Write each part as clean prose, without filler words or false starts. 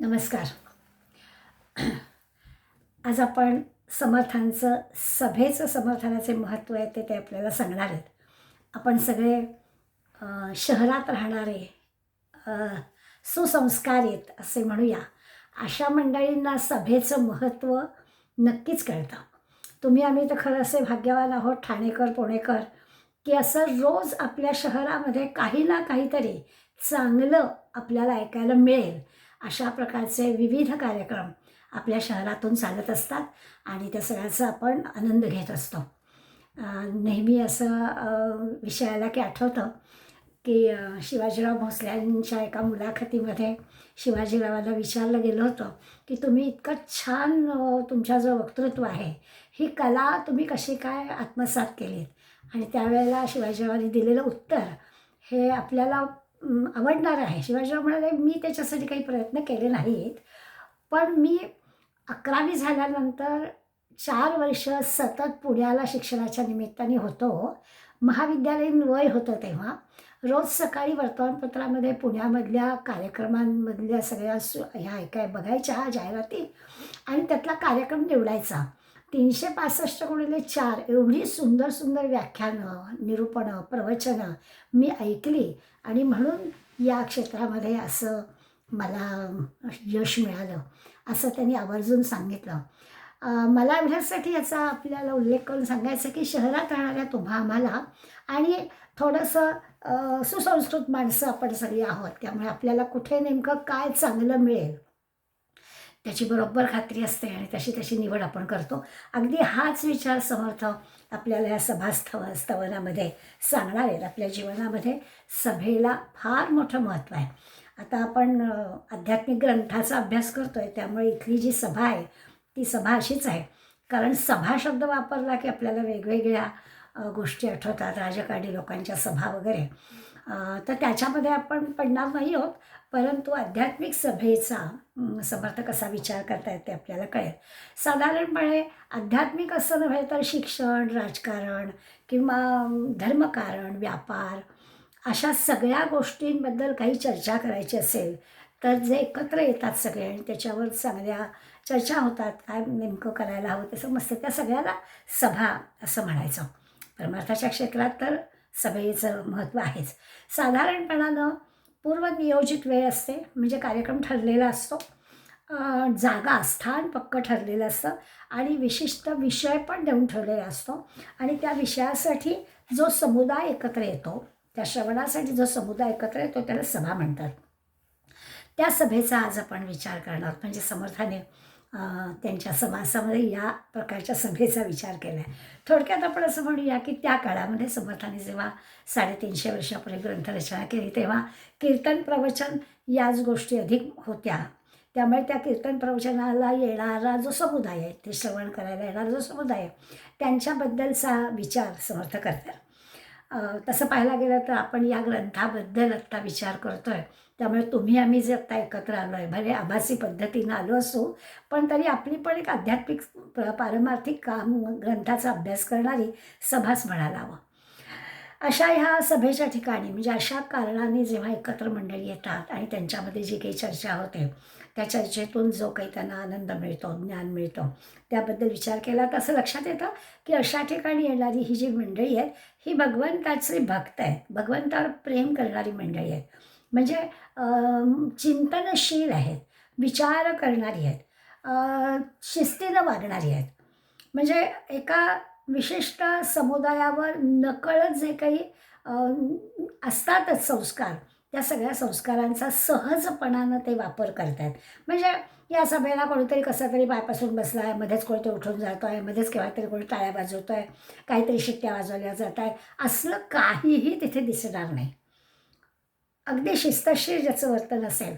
नमस्कार. आज आपण समर्थांचं सभेचं समर्थनाचे महत्त्व आहे ते आपल्याला सांगणार आहेत. आपण सगळे शहरात राहणारे अ, सुसंस्कारित असे म्हणूया, अशा मंडळींना सभेचं महत्त्व नक्कीच कळतं. तुम्ही आम्ही तर खरं असे भाग्यवान आहोत ठाणेकर, पुणेकर, की असं रोज आपल्या शहरामध्ये काही ना काहीतरी चांगलं आपल्याला ऐकायला मिळेल, अशा प्रकारचे विविध कार्यक्रम आपल्या शहरातून चालत असतात आणि त्या सगळ्याचा आपण आनंद घेत असतो. नेहमी असं विषय आला की आठवतं की शिवाजीराव भोसल्यांच्या एका मुलाखतीमध्ये शिवाजीरावाला विचारलं गेलं होतं की तुम्ही इतकं छान तुमच्या जो वक्तृत्व आहे, ही कला तुम्ही कशी काय आत्मसात केलीत? आणि त्यावेळेला शिवाजीरावांनी दिलेलं उत्तर हे आपल्याला आवडणारं आहे. शिवाजीराव म्हणाले, "मी त्याच्यासाठी काही प्रयत्न केले नाहीत, पण मी 11वी झाल्यानंतर 4 वर्ष सतत पुण्याला शिक्षणाच्या निमित्ताने होतो. महाविद्यालयीन वय होतं तेव्हा. रोज सकाळी वर्तमानपत्रामध्ये पुण्यामधल्या कार्यक्रमांमधल्या सगळ्या ह्या बघायच्या जाहिराती आणि त्यातला कार्यक्रम निवडायचा. 365 × 4 एवढी सुंदर सुंदर व्याख्यानं, निरूपणं, प्रवचनं मी ऐकली आणि म्हणून या क्षेत्रामध्ये असं मला यश मिळालं, असं त्यांनी आवर्जून सांगितलं. मला एवढ्यासाठी याचा आपल्याला उल्लेख करून सांगायचं की शहरात राहणाऱ्या तुम्हा आम्हाला आणि थोडंसं सुसंस्कृत माणसं आपण सगळी आहोत, त्यामुळे आपल्याला कुठे नेमकं काय चांगलं मिळेल त्याची बरोबर खात्री असते आणि तशी तशी निवड आपण करतो. अगदी हाच विचार समर्थ आपल्याला या स्तवनामध्ये सांगणार आहेत. आपल्या जीवनामध्ये सभेला फार मोठं महत्त्व आहे. आता आपण आध्यात्मिक ग्रंथाचा अभ्यास करतो आहे, त्यामुळे इथली जी सभा आहे ती सभा अशीच आहे. कारण सभा शब्द वापरला की आपल्याला वेगवेगळ्या गोष्टी आठवतात, राजकारणी लोकांच्या सभा वगैरे. तर त्याच्यामध्ये आपण पडणार नाही आहोत, परंतु आध्यात्मिक सभेचा समर्थ कसा विचार करता येते आपल्याला कळेल. साधारणपणे आध्यात्मिक असं नव्हे तर शिक्षण, राजकारण किंवा धर्मकारण, व्यापार अशा सगळ्या गोष्टींबद्दल काही चर्चा करायची असेल तर जे एकत्र येतात सगळे आणि त्याच्यावर चांगल्या चर्चा होतात, काय नेमकं करायला हवं ते समजतं, त्या सगळ्याला सभा असं म्हणायचं. परमार्थाच्या क्षेत्रात तर सभेचं महत्त्व आहेच. साधारणपणानं पूर्वनियोजित वेळ असते, म्हणजे कार्यक्रम ठरलेला असतो, जागा स्थान पक्कं ठरलेलं असतं आणि विशिष्ट विषय पण देऊन ठेवलेला असतो आणि त्या विषयासाठी जो समुदाय एकत्र येतो, त्या श्रवणासाठी जो समुदाय एकत्र येतो त्याला सभा म्हणतात. त्या सभेचा आज आपण विचार करणार, म्हणजे समर्थाने त्यांच्या समासामध्ये या प्रकारच्या सभेचा विचार केला आहे. थोडक्यात आपण असं म्हणूया की त्या काळामध्ये समर्थाने जेव्हा 350 वर्षापूर्वी ग्रंथरचना केली तेव्हा कीर्तन प्रवचन याच गोष्टी अधिक होत्या. त्यामुळे त्या कीर्तन प्रवचनाला येणारा जो समुदाय आहे, ते श्रवण करायला येणारा जो समुदाय आहे, त्यांच्याबद्दलचा विचार समर्थ करतात. तसं पाहायला गेलं तर आपण या ग्रंथाबद्दल आत्ता विचार करतो आहे, त्यामुळे तुम्ही आम्ही जे आत्ता एकत्र आलो आहे, भले आभासी पद्धतीनं आलो असू, पण तरी आपली पण एक आध्यात्मिक पारमार्थिक काम ग्रंथाचा अभ्यास करणारी सभाच म्हणायला हवं. अशा ह्या सभेच्या ठिकाणी म्हणजे अशा कारणाने जेव्हा एकत्र मंडळी येतात आणि त्यांच्यामध्ये जी काही चर्चा होते, त्या चर्चेतून जो काही त्यांना आनंद मिळतो, ज्ञान मिळतं, त्याबद्दल विचार केला तर असं लक्षात येतं की अशा ठिकाणी येणारी ही जी मंडळी आहेत, ही भगवंताचे भक्त आहेत, भगवंतावर प्रेम करणारी मंडळी आहेत. म्हणजे चिंतनशील आहेत, विचार करणारी आहेत, शिस्तीनं वागणारी आहेत. म्हणजे एका विशिष्ट समुदायावर नकळत जे काही अ, असतातच संस्कार, त्या सगळ्या संस्कारांचा सहजपणानं ते वापर करतात. म्हणजे या सभेला कोणीतरी कसा तरी पायापासून बसला आहे, मध्येच कोणीतरी उठून जातो आहे, मध्येच केव्हा तरी कोणी टाळ्या वाजवतो आहे, काहीतरी शिट्ट्या वाजवल्या जात आहे, असलं काहीही तिथे दिसणार नाही. अगदी शिस्तशीर ज्याचं वर्तन असेल,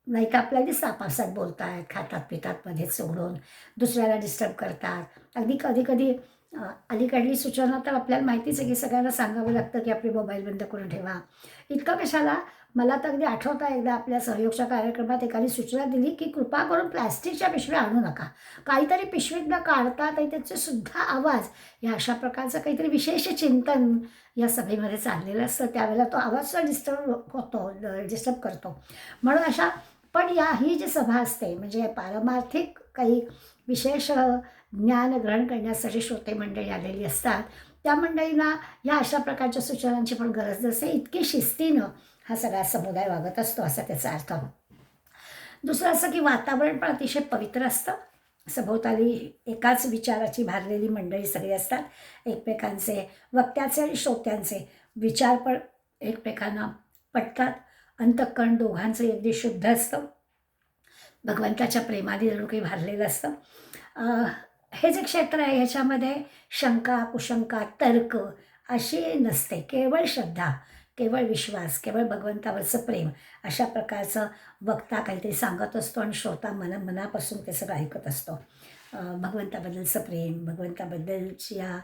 नाही तर आपल्याला दिसतं आपापसात बोलत आहेत, खातात पितात मध्येच सोडून, दुसऱ्याला डिस्टर्ब करतात. अगदी कधी-कधी अलीकडली सूचना तर आपल्याला माहितीच आहे की सगळ्यांना सांगावं लागतं की आपली मोबाईल बंद करून ठेवा. इतकं कशाला, मला तर अगदी आठवतं एकदा आपल्या सहयोगच्या कार्यक्रमात एकाने सूचना दिली की कृपा करून प्लॅस्टिकच्या पिशव्या आणू नका. काहीतरी पिशवीतनं काढतात आणि त्याचे सुद्धा आवाज, या अशा प्रकारचं काहीतरी विशेष चिंतन या सभेमध्ये चाललेलं असतं. त्यावेळेला तो आवाज डिस्टर्ब होतो, डिस्टर्ब करतो. म्हणून अशा, पण ही जी सभा असते म्हणजे पारमार्थिक काही विशेष ज्ञान ग्रहण करण्यासाठी श्रोते मंडळी आलेली असतात. त्या मंडळींना ह्या अशा प्रकारच्या सूचनांची पण गरज नसते. इतकी शिस्तीनं हा सगळा समुदाय वागत असतो असा त्याचा अर्थ. दुसरं असं की वातावरण पण अतिशय पवित्र असतं. सभोवताली एकाच विचाराची भारलेली मंडळी सगळी असतात. एकमेकांचे, वक्त्याचे आणि श्रोत्यांचे विचार पण एकमेकांना पटतात. अंतःकरण दोघांचंही अगदी शुद्ध असतं. भगवंताच्या प्रेमाने जणू काही भारलेलं असतं. हे जे क्षेत्र आहे ह्याच्यामध्ये शंका, कुशंका, तर्क अशी नसते. केवळ श्रद्धा, केवळ विश्वास, केवळ भगवंतावरचं प्रेम, अशा प्रकारचं वक्ता काहीतरी सांगत असतो आणि श्रोता मनापासून ते सगळं ऐकत असतो. भगवंताबद्दलचं प्रेम, भगवंताबद्दलच्या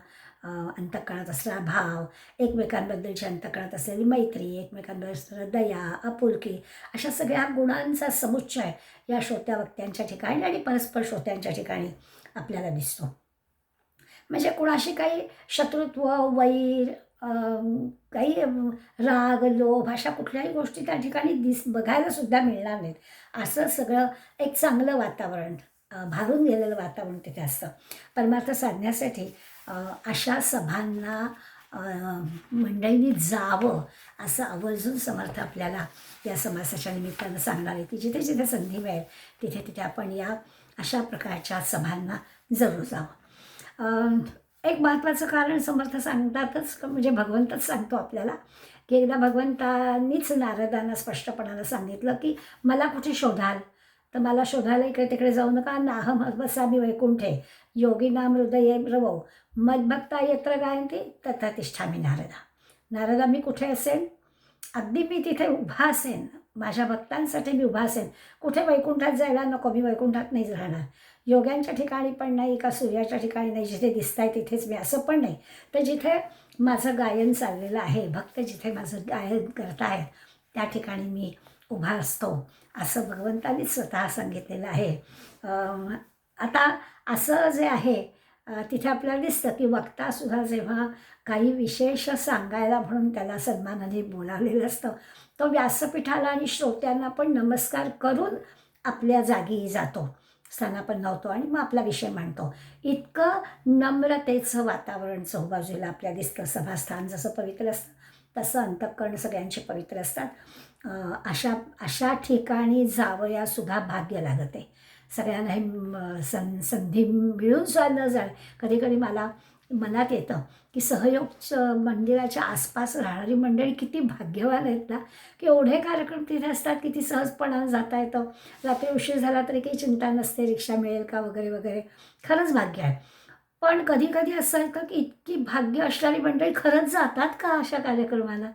अंतःकरणात असलेला भाव, एकमेकांबद्दलची अंतःकरणात असलेली मैत्री, एकमेकांबद्दल असलेली दया, आपुलकी, अशा सगळ्या गुणांचा समुच्चय या श्रोत्या वक्त्यांच्या ठिकाणी आणि परस्पर श्रोत्यांच्या ठिकाणी आपल्याला दिसतो. म्हणजे कुणाशी काही शत्रुत्व, वैर, काही राग, लोभ अशा कुठल्याही गोष्टी त्या ठिकाणी बघायला सुद्धा मिळणार नाहीत. असं सगळं एक चांगलं वातावरण, भारून गेलेलं वातावरण तिथे असतं. परमार्थ साधण्यासाठी अशा सभांना मंडळींनी जावं असं आवर्जून समर्थ आपल्याला या समासाच्या निमित्तानं सांगणार आहे की जिथे जिथे संधी मिळेल तिथे तिथे आपण या अशा प्रकारच्या सभांना जरूर जावं. एक महत्त्वाचं कारण समर्थ सांगतातच, म्हणजे भगवंतच सांगतो आपल्याला की एकदा भगवंतांनीच नारदांना स्पष्टपणानं सांगितलं की मला कुठे शोधाल, तर मला शोधायला इकडे तिकडे जाऊ नका. नाहम वसामि वैकुंठे योगिनाम हृदये रवौ मद्भक्ता यत्र गायन्ति तत्र तिष्ठामि नारदा. नारदा, मी कुठे असेन? अगदी मी तिथे उभा असेन, माझ्या भक्तांसाठी मी उभा असेन. कुठे वैकुंठात जायला नको, मी वैकुंठात नाही राहणार. योग्यांच्या ठिकाणी पण नाही, का सूर्याच्या ठिकाणी नाही, जिथे दिसत आहे तिथेच मी, असं पण नाही. तर जिथे माझं गायन चाललेलं आहे, भक्त जिथे माझं गायन करत आहेत त्या ठिकाणी मी उभा असतो, असं भगवंतानीच स्वतः सांगितलेलं आहे. आता असं जे आहे तिथे आपल्याला दिसतं की वक्तासुद्धा जेव्हा काही विशेष सांगायला म्हणून त्याला सन्मानाने बोलावलेलं असतं, तो व्यासपीठाला आणि श्रोत्यांना पण नमस्कार करून आपल्या जागी जातो, स्थानापन्न होतो आणि मग आपला विषय मांडतो. इतकं नम्रतेचं वातावरण चहूबाजूला आपल्या दिसतं. सभास्थान जसं पवित्र असतं तसं अंतःकरण सगळ्यांचे पवित्र असतात. अशा ठिकाणी जावयासुद्धा भाग्य लागत आहे. सगळ्यांना हे संधी मिळून सुद्धा न जाणं. कधी कधी मला मनात येतं की सहयोग मंदिराच्या आसपास राहणारी मंडळी किती भाग्यवान आहेत ना, की एवढे कार्यक्रम तिथे असतात, किती सहजपणानं जाता येतं. रात्री उशीर झाला तरी काही चिंता नसते, रिक्षा मिळेल का वगैरे वगैरे. खरंच भाग्य आहे. पण कधी कधी असं येतं की इतकी भाग्य असणारी मंडळी खरंच जातात का अशा कार्यक्रमाला?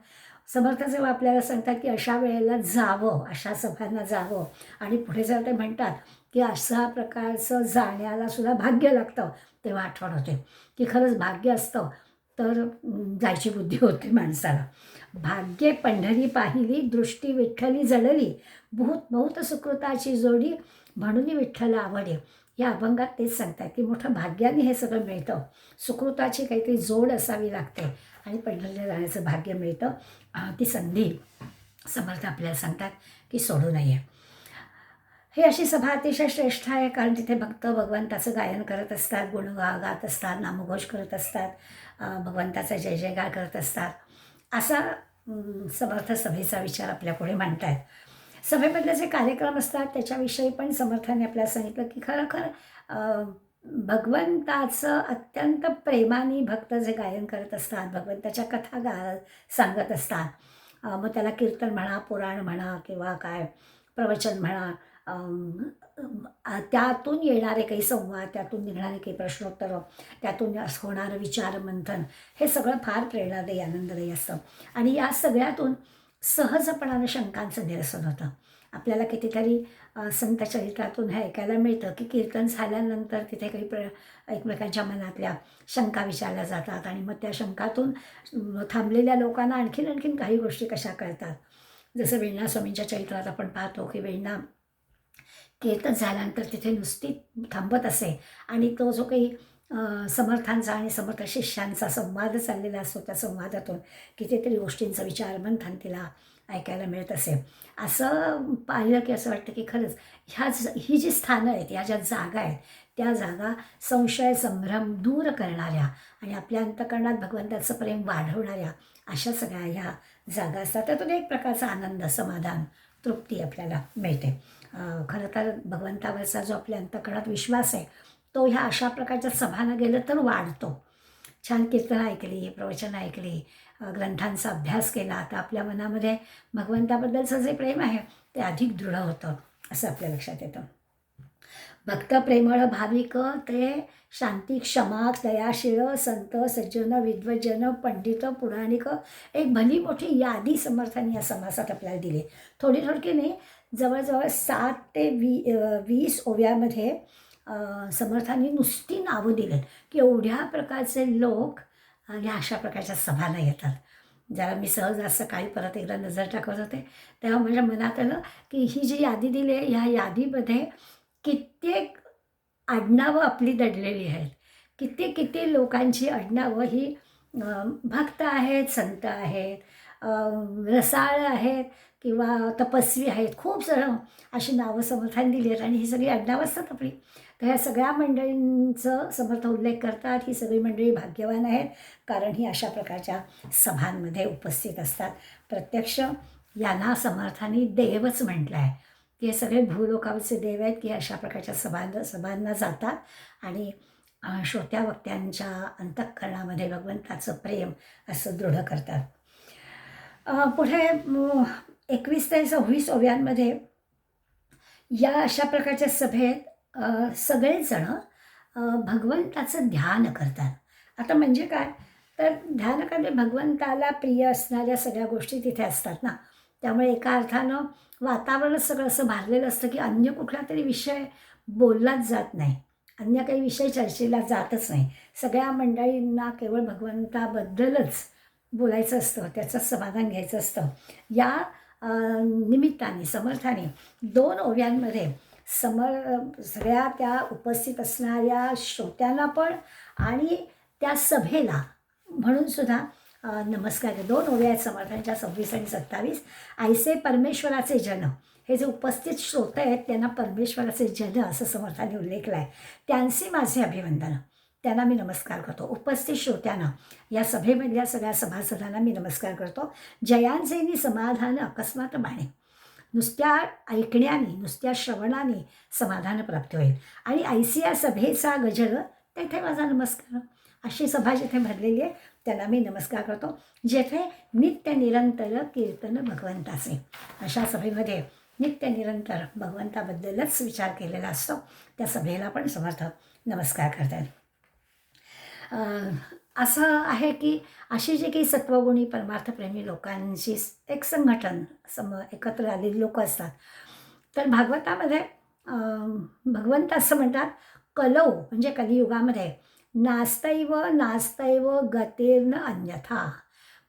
समर्थ जेव्हा आपल्याला सांगतात की अशा वेळेला जावं, अशा सभांना जावं, आणि पुढे जेव्हा ते म्हणतात की अशा प्रकारचं जाण्याला सुद्धा भाग्य लागतं, तेव्हा आठवण होते की खरंच भाग्य असतं तर जायची बुद्धी होते माणसाला. भाग्ये पंढरी पाहिली, दृष्टी विठ्ठली जळली, बहुत सुकृताची जोडी, म्हणून विठ्ठल आवडे. या अभंगात तेच सांगतात की मोठं भाग्याने हे सगळं मिळतं. सुकृताची काहीतरी जोड असावी लागते आणि पंढरीला जाण्याचं भाग्य मिळतं. ती संधी समर्थ आपल्याला सांगतात की सोडू नये. ही अशी सभा अतिशय श्रेष्ठ आहे, कारण तिथे भक्त भगवंताचं गायन करत असतात, गुण गात असतात, नामघोष करत असतात, भगवंताचा जय जयकार करत असतात. असा समर्थ सभेचा विचार आपल्या पुढे मांडतायत. सभेमधले जे कार्यक्रम असतात त्याच्याविषयी पण समर्थाने आपल्याला सांगितलं की खरोखर भगवंताचं अत्यंत प्रेमाने भक्त जे गायन करत असतात, भगवंताच्या कथा सांगत असतात. मग त्याला कीर्तन म्हणा, पुराण म्हणा किंवा काय प्रवचन म्हणा, त्यातून येणारे काही संवाद, त्यातून निघणारे काही प्रश्नोत्तरं, त्यातून होणारं विचारमंथन, हे सगळं फार प्रेरणादायी, आनंददायी असतं. आणि या सगळ्यातून सहजपणानं शंकांचं निरसन होतं. आपल्याला कितीतरी संत चरित्रातून हे ऐकायला मिळतं की कीर्तन झाल्यानंतर तिथे काही एकमेकांच्या मनातल्या शंका विचारल्या जातात आणि मग त्या शंकातून थांबलेल्या लोकांना आणखीन आणखीन काही गोष्टी कशा कळतात. जसं वेण्णा स्वामींच्या चरित्रात आपण पाहतो की वेण्णा कीर्तन झाल्यानंतर तिथे नुसती थांबत असे आणि तो जो काही समर्थांचा आणि समर्थ शिष्यांचा संवाद चाललेला असतो, त्या संवादातून कितीतरी गोष्टींचं विचारमंथन तिला ऐकायला मिळत असे. असं पाहिलं की असं वाटतं की खरंच ही जी स्थानं आहेत, ह्या ज्या जागा आहेत, त्या जागा संशय संभ्रम दूर करणाऱ्या आणि आपल्या अंतःकरणात भगवंताचं प्रेम वाढवणाऱ्या अशा सगळ्या ह्या जागा असतात. त्यातून एक प्रकारचा आनंद, समाधान, तृप्ती आपल्याला मिळते. खरं तर भगवंतावरचा जो आपल्या अंतःकरणात विश्वास आहे, तो ह्या अशा प्रकारच्या सभांना गेलं तर वाढतो. छान कीर्तनं ऐकली, प्रवचनं ऐकली, ग्रंथांचा अभ्यास केला, तर आपल्या मनामध्ये भगवंताबद्दलचं जे प्रेम आहे ते अधिक दृढ होतं असं आपल्या लक्षात येतं. भक्त प्रेमळ भाविक ते शांती क्षमा दयाशीळ संत सज्जन विद्वजन पंडित पुराणिक, एक भली मोठी यादी समर्थांनी या समासात आपल्याला दिली. थोडी थोडकी नाही, जवळजवळ 7 ते 20 ओव्यामध्ये समर्थांनी नुसती नावं दिलेत की एवढ्या प्रकारचे लोक ह्या अशा प्रकारच्या सभांना येतात. जरा मी सहज आज सकाळी परत एकदा नजर टाकत होते, तेव्हा माझ्या मनात आलं की ही जी यादी दिली आहे, ह्या यादीमध्ये कित्येक आडनावं आपली दडलेली आहेत. किती किती लोकांची आडनावं ही भक्त आहेत, संत आहेत, रसाळ आहेत किंवा तपस्वी आहेत. खूप जण अशी नावं समर्थांनी दिली आहेत आणि ही सगळी आडनावं असतात आपली. तर ह्या सगळ्या मंडळींचं समर्थ उल्लेख करतात. ही सगळी मंडळी भाग्यवान आहेत, कारण ही अशा प्रकारच्या सभांमध्ये उपस्थित असतात. प्रत्यक्ष यांना समर्थांनी देवच म्हटलं आहे की हे सगळे भूलोकावरचे देव आहेत की अशा प्रकारच्या सभांना जातात आणि श्रोत्या वक्त्यांच्या अंतःकरणामध्ये भगवंताचं प्रेम असं दृढ करतात. पुढे 21 ते 26 ओव्यांमध्ये या अशा प्रकारच्या सभेत सगळेजण भगवंताचं ध्यान करतात. आता म्हणजे काय, तर ध्यान करणे भगवंताला प्रिय असणाऱ्या सगळ्या गोष्टी तिथे असतात ना, त्यामुळे एका अर्थानं वातावरणच सगळं असं भारलेलं असतं की अन्य कुठला तरी विषय बोललाच जात नाही, अन्य काही विषय चर्चेला जातच नाही. सगळ्या मंडळींना केवळ भगवंताबद्दलच बोलायचं असतं, त्याचं समाधान घ्यायचं असतं. या निमित्ताने समर्थाने 2 ओव्यांमध्ये सगळ्या त्या उपस्थित असणाऱ्या श्रोत्यांना पण आणि त्या सभेला म्हणून सुद्धा नमस्कार. 2 ओव्या आहेत समर्थांच्या 26 आणि 27. ऐसे परमेश्वराचे जन, हे जे उपस्थित श्रोते आहेत त्यांना परमेश्वराचे जन असं समर्थांनी उल्लेखलं आहे. त्यांचे माझे अभिवंदन, त्यांना मी नमस्कार करतो. उपस्थित श्रोत्यांना, या सभेमधल्या सगळ्या सभासदांना मी नमस्कार करतो. जयांचेनी समाधान अकस्मात बाणे, नुसत्या ऐकण्याने, नुसत्या श्रवणाने समाधान प्राप्त होईल. आणि ऐसिया सभेचा गजर, तेथे माझा नमस्कार. अशी सभा जिथे भरलेली आहे त्यांना मी नमस्कार करतो, जेथे नित्य निरंतर कीर्तन भगवंताचे. अशा सभेमध्ये नित्य निरंतर भगवंताबद्दलच विचार केलेला असतो, त्या सभेला पण समर्थ नमस्कार करतात. असं आहे की अशी जी काही सत्वगुणी परमार्थप्रेमी लोकांची एक संघटन एकत्र आलेली लोक असतात. तर भागवतामध्ये भगवंत असं म्हणतात, कलौ म्हणजे कलियुगामध्ये नास्तैव नास्तैव गतेर्न अन्यथा,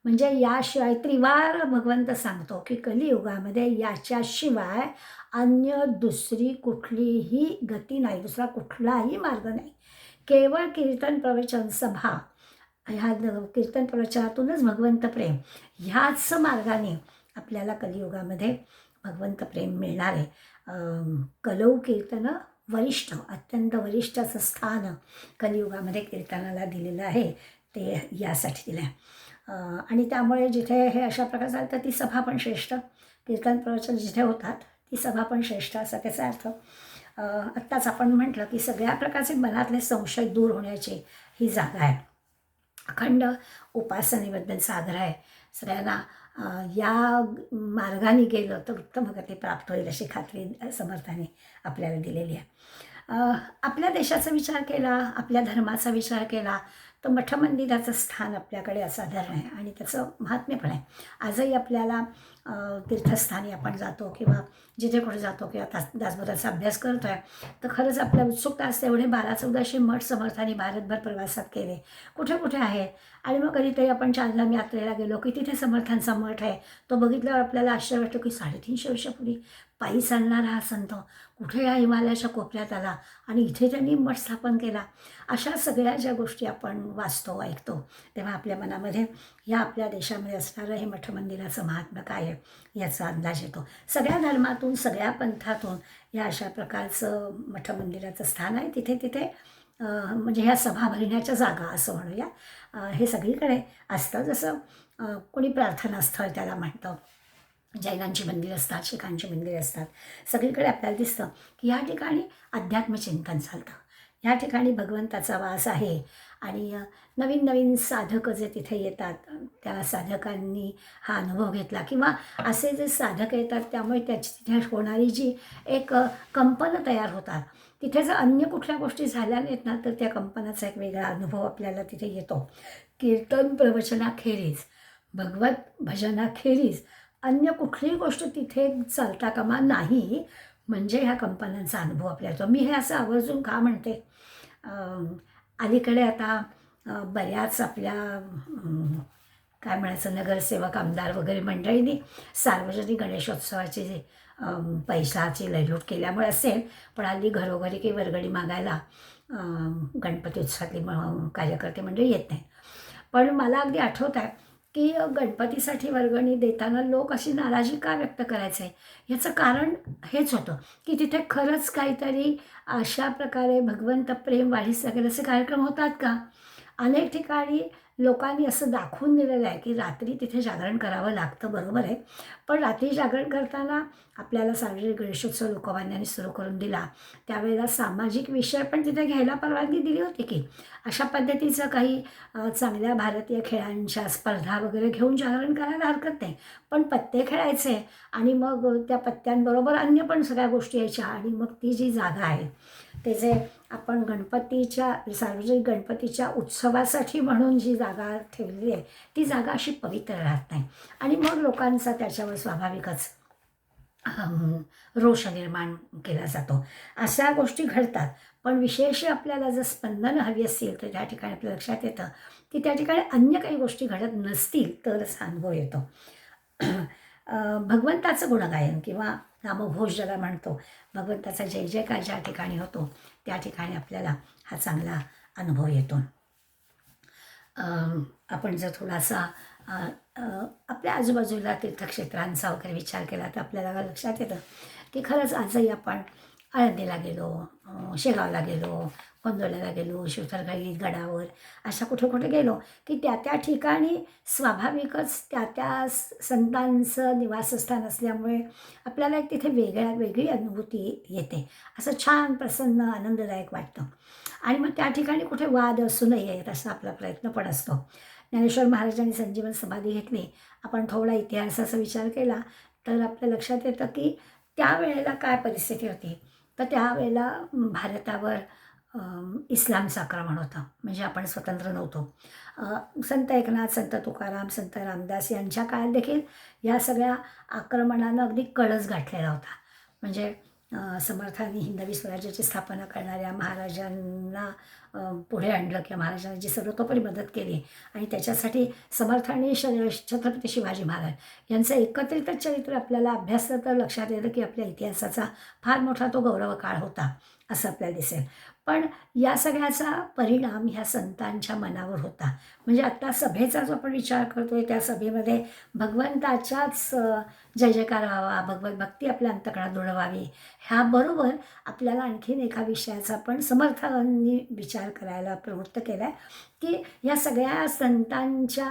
म्हणजे याशिवाय त्रिवार भगवंत सांगतो की कलियुगामध्ये याच्याशिवाय अन्य दुसरी कुठलीही गती नाही, दुसरा कुठलाही मार्ग नाही. केवळ कीर्तन प्रवचन सभा, ह्या कीर्तन प्रवचनातूनच भगवंत प्रेम, ह्याच मार्गाने आपल्याला कलियुगामध्ये भगवंत प्रेम मिळणार आहे. कलौ कीर्तन वरिष्ठ, अत्यंत वरिष्ठ असं स्थान कलियुगामध्ये कीर्तनाला दिलेलं आहे, ते यासाठी दिलं आहे. आणि त्यामुळे जिथे हे अशा प्रकारे चालतं ती सभा पण श्रेष्ठ, कीर्तन प्रवचन जिथे होतात ती सभा पण श्रेष्ठ, असा त्याचा अर्थ. आत्ताच आपण म्हटलं की सगळ्या प्रकारचे मनातले संशय दूर होण्याची ही जागा आहे. अखंड उपासनेबद्दलचा आग्रह आहे सगळ्यांना. या मार्गाने गेलं तर उत्तम गती प्राप्त होईल अशी खात्री समर्थाने आपल्याला दिलेली आहे. आपल्या देशाचा विचार केला, आपल्या धर्माचा विचार केला तर मठ मंदिराचं स्थान आपल्याकडे असाधारण आहे आणि त्याचं महात्म्य पण आहे. आजही आपल्याला तीर्थस्थानी आपण जातो किंवा जिथे कुठे जातो किंवा दासबोधाचा अभ्यास करतो आहे, तर खरंच आपल्या उत्सुकता असते. एवढे 12-1400 मठ समर्थांनी भारतभर प्रवासात केले, कुठे कुठे आहे. आणि मग कधीतरी आपण चांदलाम यात्रेला गेलो की तिथे समर्थांचा मठ आहे. तो बघितल्यावर आपल्याला आश्चर्य वाटतं की 350 वर्षापूर्वी पायी चालणारा हा संत कुठे या हिमालयाच्या कोपऱ्यात आला आणि इथे त्यांनी मठ स्थापन केला. अशा सगळ्या ज्या गोष्टी आपण वाचतो, ऐकतो, तेव्हा आपल्या मनामध्ये या आपल्या देशामध्ये असणारं हे मठमंदिराचं महात्म्य काय आहे याचा अंदाज येतो. सगळ्या धर्मातून, सगळ्या पंथातून या अशा प्रकारचं मठमंदिराचं स्थान आहे. तिथे तिथे म्हणजे ह्या सभा भरण्याच्या जागा असं म्हणूया, हे सगळीकडे असतं. जसं कोणी प्रार्थनास्थळ त्याला म्हणतं, जैनांची मंदिरं असतात, शिखांची मंदिरं असतात. सगळीकडे आपल्याला दिसतं की या ठिकाणी अध्यात्मचिंतन चालतं, या ठिकाणी भगवंताचा वास आहे. आणि नवीन नवीन साधक जे तिथे येतात, त्या साधकांनी हा अनुभव घेतला किंवा असे जे साधक येतात त्यामुळे त्याची तिथे होणारी जी एक कंपनं तयार होतात, तिथे जर अन्य कुठल्या गोष्टी झाल्या नाहीत ना, तर त्या कंपनाचा एक वेगळा अनुभव आपल्याला तिथे येतो. कीर्तन प्रवचनाखेरीज, भगवत भजनाखेरीज अन्य कुठलीही गोष्ट तिथे चालता कामा नाही, म्हणजे ह्या कंपन्यांचा अनुभव आपल्याला येतो. मी हे असं आवर्जून का म्हणते, अलीकडे आता बऱ्याच आपल्या काय म्हणायचं नगरसेवक, आमदार वगैरे मंडळींनी सार्वजनिक गणेशोत्सवाची जे पैशाची लयलूट केल्यामुळे असेल, पण हल्ली घरोघरी काही वर्गणी मागायला गणपती उत्सवातली कार्यकर्ते मंडळी येत नाही. पण मला अगदी आठवत आहे की गणपतीसाठी वर्गणी देताना लोक अशी नाराजी का व्यक्त करायचे, याचं कारण हेच होतं की तिथे खरंच काहीतरी अशा प्रकारे भगवंत प्रेम वाढीस लागेल असे कार्यक्रम होतात का. अनेक ठिकाणी लोकांनी असं दाखवून दिलेलं आहे की रात्री तिथे जागरण करावं लागतं, बरोबर आहे. पण रात्री जागरण करताना आपल्याला सार्वजनिक गणेशोत्सव लोकमान्यांनी सुरू करून दिला, त्यावेळेला सामाजिक विषय पण तिथे घ्यायला परवानगी दिली होती की अशा पद्धतीचं काही चांगल्या भारतीय खेळांच्या स्पर्धा वगैरे घेऊन जागरण करायला हरकत नाही. पण पत्ते खेळायचे आणि मग त्या पत्त्यांबरोबर अन्य पण सगळ्या गोष्टी यायच्या आणि मग ती जी जागा आहे, ते जे आपण गणपतीच्या सार्वजनिक गणपतीच्या उत्सवासाठी म्हणून जी जागा ठेवली आहे, ती जागा अशी पवित्र राहत नाही. आणि मग लोकांचा त्याच्यावर स्वाभाविकच रोष निर्माण केला जातो. अशा गोष्टी घडतात. पण विशेष आपल्याला जर स्पंदनं हवी असतील तर त्या ठिकाणी आपल्या लक्षात येतं की त्या ठिकाणी अन्य काही गोष्टी घडत नसतील तरच हा अनुभव येतो. भगवंताचं गुणगायन किंवा नामघोष ज्याला म्हणतो, भगवंताचा जय जयकार ज्या ठिकाणी होतो त्या ठिकाणी आपल्याला हा चांगला अनुभव येतो. आपण जर थोडासा आपल्या आजूबाजूला तीर्थक्षेत्रांचा वगैरे विचार केला तर आपल्याला लक्षात येतं की खरंच आजही आपण आळंदीला गेलो, शेगावला गेलो, गोंदवल्याला गेलो, शिवथरगाई गडावर, अशा कुठे कुठे गेलो की त्या त्या ठिकाणी स्वाभाविकच त्या त्या संतांचं निवासस्थान असल्यामुळे आपल्याला एक तिथे वेगळी अनुभूती येते. असं छान प्रसन्न आनंददायक वाटतं. आणि मग त्या ठिकाणी कुठे वाद असू नये असा आपला प्रयत्न पण असतो. ज्ञानेश्वर महाराजांनी संजीवन समाधी घेतली, आपण थोडा इतिहासाचा विचार केला तर आपल्या लक्षात येतं की त्यावेळेला काय परिस्थिती होती. तर त्यावेळेला भारतावर इस्लामचं आक्रमण होतं, म्हणजे आपण स्वतंत्र नव्हतो. संत एकनाथ, संत तुकाराम, संत रामदास यांच्या काळात देखील या सगळ्या आक्रमणानं अगदी कळस गाठलेला होता. म्हणजे समर्थांनी हिंदवी स्वराज्याची स्थापना करणाऱ्या महाराजांना पुढे आणलं किंवा महाराजांनी जी सर्वतोपरी मदत केली आणि त्याच्यासाठी समर्थांनी छत्रपती शिवाजी महाराज यांचं एकत्रितच चरित्र आपल्याला अभ्यासलं तर लक्षात येतं की आपल्या इतिहासाचा फार मोठा तो गौरवकाळ होता असं आपल्याला दिसेल. पण या सगळ्याचा परिणाम ह्या संतांच्या मनावर होता. म्हणजे आत्ता सभेचा जो आपण विचार करतोय त्या सभेमध्ये भगवंताच्याच जय जयकार व्हावा, भगवत भक्ती आपल्या अंतकरणात दृढ ह्याबरोबर आपल्याला आणखीन एका विषयाचा पण समर्थांनी विचार करायला प्रवृत्त केला आहे की या सगळ्या संतांच्या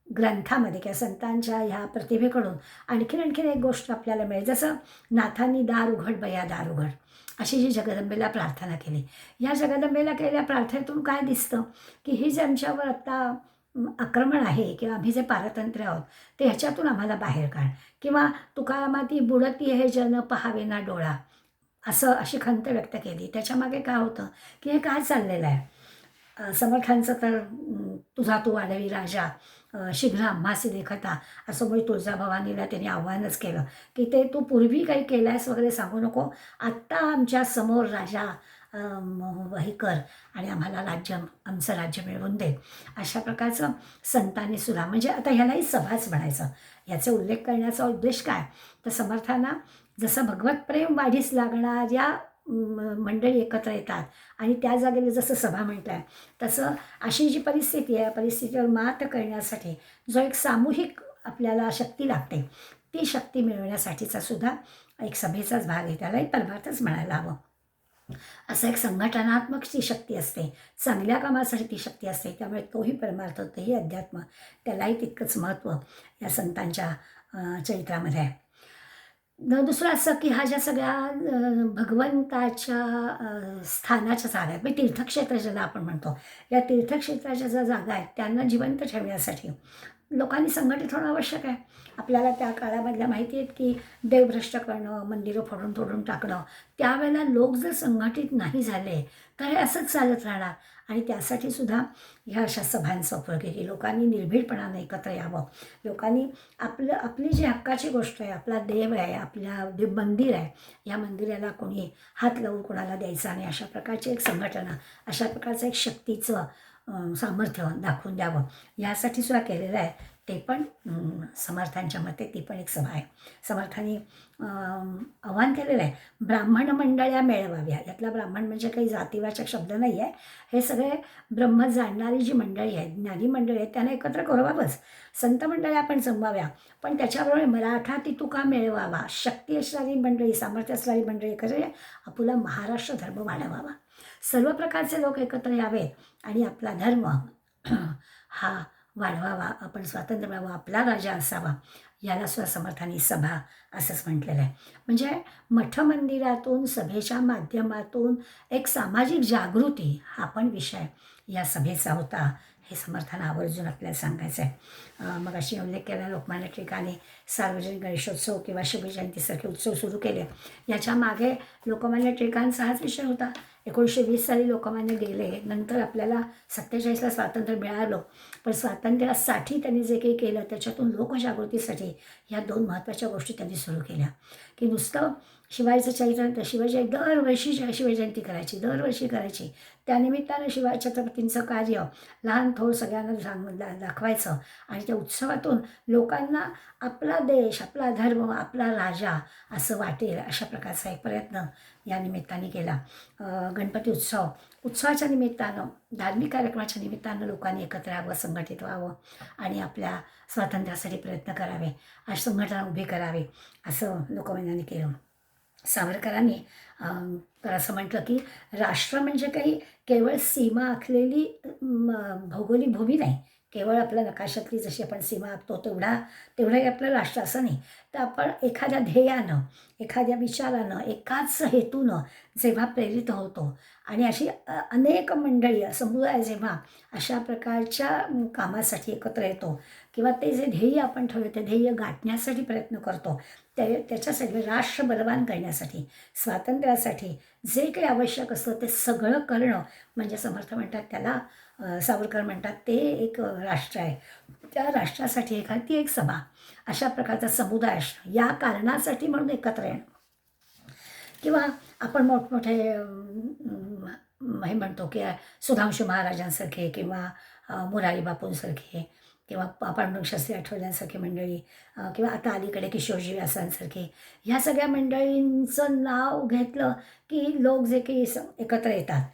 ग्रंथामध्ये किंवा संतांच्या ह्या प्रतिभेकडून आणखीन एक गोष्ट आपल्याला मिळेल. जसं नाथांनी दार उघड बया दार उघड अशी जी जगदंबेला प्रार्थना केली, या जगदंबेला केलेल्या प्रार्थनेतून काय दिसतं की ही जे आमच्यावर आत्ता आक्रमण आहे किंवा आम्ही जे पारतंत्र्य आहोत ते ह्याच्यातून आम्हाला बाहेर काढ. किंवा तुकारामाती बुडती हे जन पहावे ना डोळा, अशी खंत व्यक्त केली. त्याच्यामागे काय होतं की हे काय चाललेलं आहे. समर्थांचं तर तुझा तू वाढवी राजा शीघ्र आम्हासी देखता असं मुळे तुळजाभवानीला त्यांनी आव्हानच केलं की ते तू पूर्वी काही केल्यास वगैरे सांगू नको, आत्ता आमच्या समोर राजा हे कर आणि आम्हाला आमचं राज्य मिळवून दे. अशा प्रकारचं संतांनी सुद्धा, म्हणजे आता ह्यालाही सभाच म्हणायचं. याचा उल्लेख करण्याचा उद्देश काय, तर समर्थांना जसं भगवत प्रेम वाढीस लागणाऱ्या मंडळी एकत्र येतात आणि त्या जागेला जसं सभा म्हटलं आहे, तसं अशी जी परिस्थिती आहे, परिस्थितीवर मात करण्यासाठी जो एक सामूहिक आपल्याला शक्ती लागते, ती शक्ती मिळवण्यासाठीचा सुद्धा एक सभेचाच भाग आहे. त्यालाही परमार्थच म्हणायला हवं. असं एक संघटनात्मक ती शक्ती असते, चांगल्या कामासाठी ती शक्ती असते. त्यामुळे तोही परमार्थ, तोही अध्यात्म, त्यालाही तितकंच महत्त्व या संतांच्या चरित्रामध्ये आहे. दुसरं असं की ह्या ज्या सगळ्या भगवंताच्या स्थानाच्या जागा आहेत, म्हणजे तीर्थक्षेत्र ज्याला आपण म्हणतो, या तीर्थक्षेत्राच्या ज्या जागा आहेत त्यांना जिवंत ठेवण्यासाठी लोकांनी संघटित होणं आवश्यक आहे. आपल्याला त्या काळामधल्या माहिती आहेत की देवभ्रष्ट करणं, मंदिरं फोडून तोडून टाकणं, त्यावेळेला लोक जर संघटित नाही झाले तर हे असंच चालत राहणार. आणि त्यासाठी सुद्धा ह्या अशा सभांचा उपयोग आहे की लोकांनी निर्भीडपणाने एकत्र यावं. लोकांनी आपली जी हक्काची गोष्ट आहे, आपला देव आहे, आपल्या देव मंदिर आहे, या मंदिराला कोणी हात लावून कोणाला द्यायचा नाही, अशा प्रकारची एक संघटना, अशा प्रकारचं एक शक्तीचं सामर्थ्य दाखवून द्यावं, यासाठी सुद्धा केलेलं आहे. ते पण समर्थांच्या मते ती पण एक सभा आहे. समर्थांनी आव्हान केलेलं आहे, ब्राह्मण मंडळ्या मेळवाव्या. यातला ब्राह्मण म्हणजे काही जातीवाचक शब्द नाही आहे. हे सगळे ब्रह्म जाणणारी जी मंडळी आहेत, ज्ञानी मंडळी आहेत, त्यांना एकत्र करावाच. संत मंडळ्या आपण जमवाव्या, पण त्याच्याबरोबर मराठा ती तुका मेळवावा. शक्ती असणारी मंडळी, सामर्थ्य असणारी मंडळी करे, आपला महाराष्ट्र धर्म वाढवावा. सर्व प्रकारचे लोक एकत्र यावेत आणि आपला धर्म हा वाढवावा, आपण स्वातंत्र्य मिळावं, आपला राजा असावा. याला सुद्धा समर्थांनी सभा असंच म्हटलेलं आहे. म्हणजे मठ मंदिरातून, सभेच्या माध्यमातून एक सामाजिक जागृती हा पण विषय या सभेचा होता, हे समर्थांना आवर्जून आपल्याला सांगायचं आहे. मग अशी उल्लेख केला, लोकमान्य टिळकांनी सार्वजनिक गणेशोत्सव किंवा शिवजयंतीसारखे उत्सव सुरू केले. याच्या मागे लोकमान्य टिळकांचा हाच विषय होता. 1920 साली लोकमान्य गेले, नंतर आपल्याला 47ला स्वातंत्र्य मिळालं, पण स्वातंत्र्यासाठी त्यांनी जे काही केलं त्याच्यातून लोकजागृतीसाठी ह्या 2 महत्त्वाच्या गोष्टी त्यांनी सुरू केल्या. की नुसतं शिवाजीचं चरित्र, शिवाजी दरवर्षी शिवजयंती करायची, दरवर्षी करायची. त्यानिमित्तानं शिवाजी छत्रपतींचं कार्य लहान थोर सगळ्यांना दाखवायचं आणि त्या उत्सवातून लोकांना आपला देश, आपला धर्म, आपला राजा असं वाटेल, अशा प्रकारचा एक प्रयत्न या निमित्ताने केला. गणपती उत्सवाच्या निमित्तानं, धार्मिक कार्यक्रमाच्या निमित्तानं लोकांनी एकत्र यावं, संघटित व्हावं आणि आपल्या स्वातंत्र्यासाठी प्रयत्न करावे, अशी संघटना उभी करावी, असं लोकमान्यांनी केलं. सावरकरांनी तर असं म्हटलं की राष्ट्र म्हणजे काही केवळ सीमा आखलेली भौगोलिक भूमी नाही, केवळ आपल्या नकाशातली जशी आपण सीमा आखतो तेवढंही आपलं राष्ट्र असं नाही. तर आपण एखाद्या ध्येयानं, एखाद्या विचारानं, एकाच हेतूनं जेव्हा प्रेरित होतो आणि अशी अनेक मंडळी, समुदाय जेव्हा अशा प्रकारच्या कामासाठी एकत्र येतो किंवा ते जे ध्येय आपण ठेवलं ते ध्येय गाठण्यासाठी प्रयत्न करतो, त्याच्यासाठी राष्ट्र बलवान करण्यासाठी, स्वातंत्र्यासाठी जे काही आवश्यक असतं ते सगळं करणं म्हणजे समर्थ म्हणतात त्याला, सावरकर म्हणतात ते एक राष्ट्र आहे. त्या राष्ट्रासाठी एखादी एक सभा, अशा प्रकारचा समुदाय या कारणासाठी म्हणून एकत्र येणं. किंवा आपण मोठमोठे हे म्हणतो की सुधांशू महाराजांसारखे किंवा मुरारी बापूंसारखे किंवा पांडुरंग शास्त्री आठवल्यांसारखी मंडळी किंवा आता अलीकडे किशोरजी व्यासांसारखे, ह्या सगळ्या मंडळींचं नाव घेतलं की लोक जे काही एकत्र येतात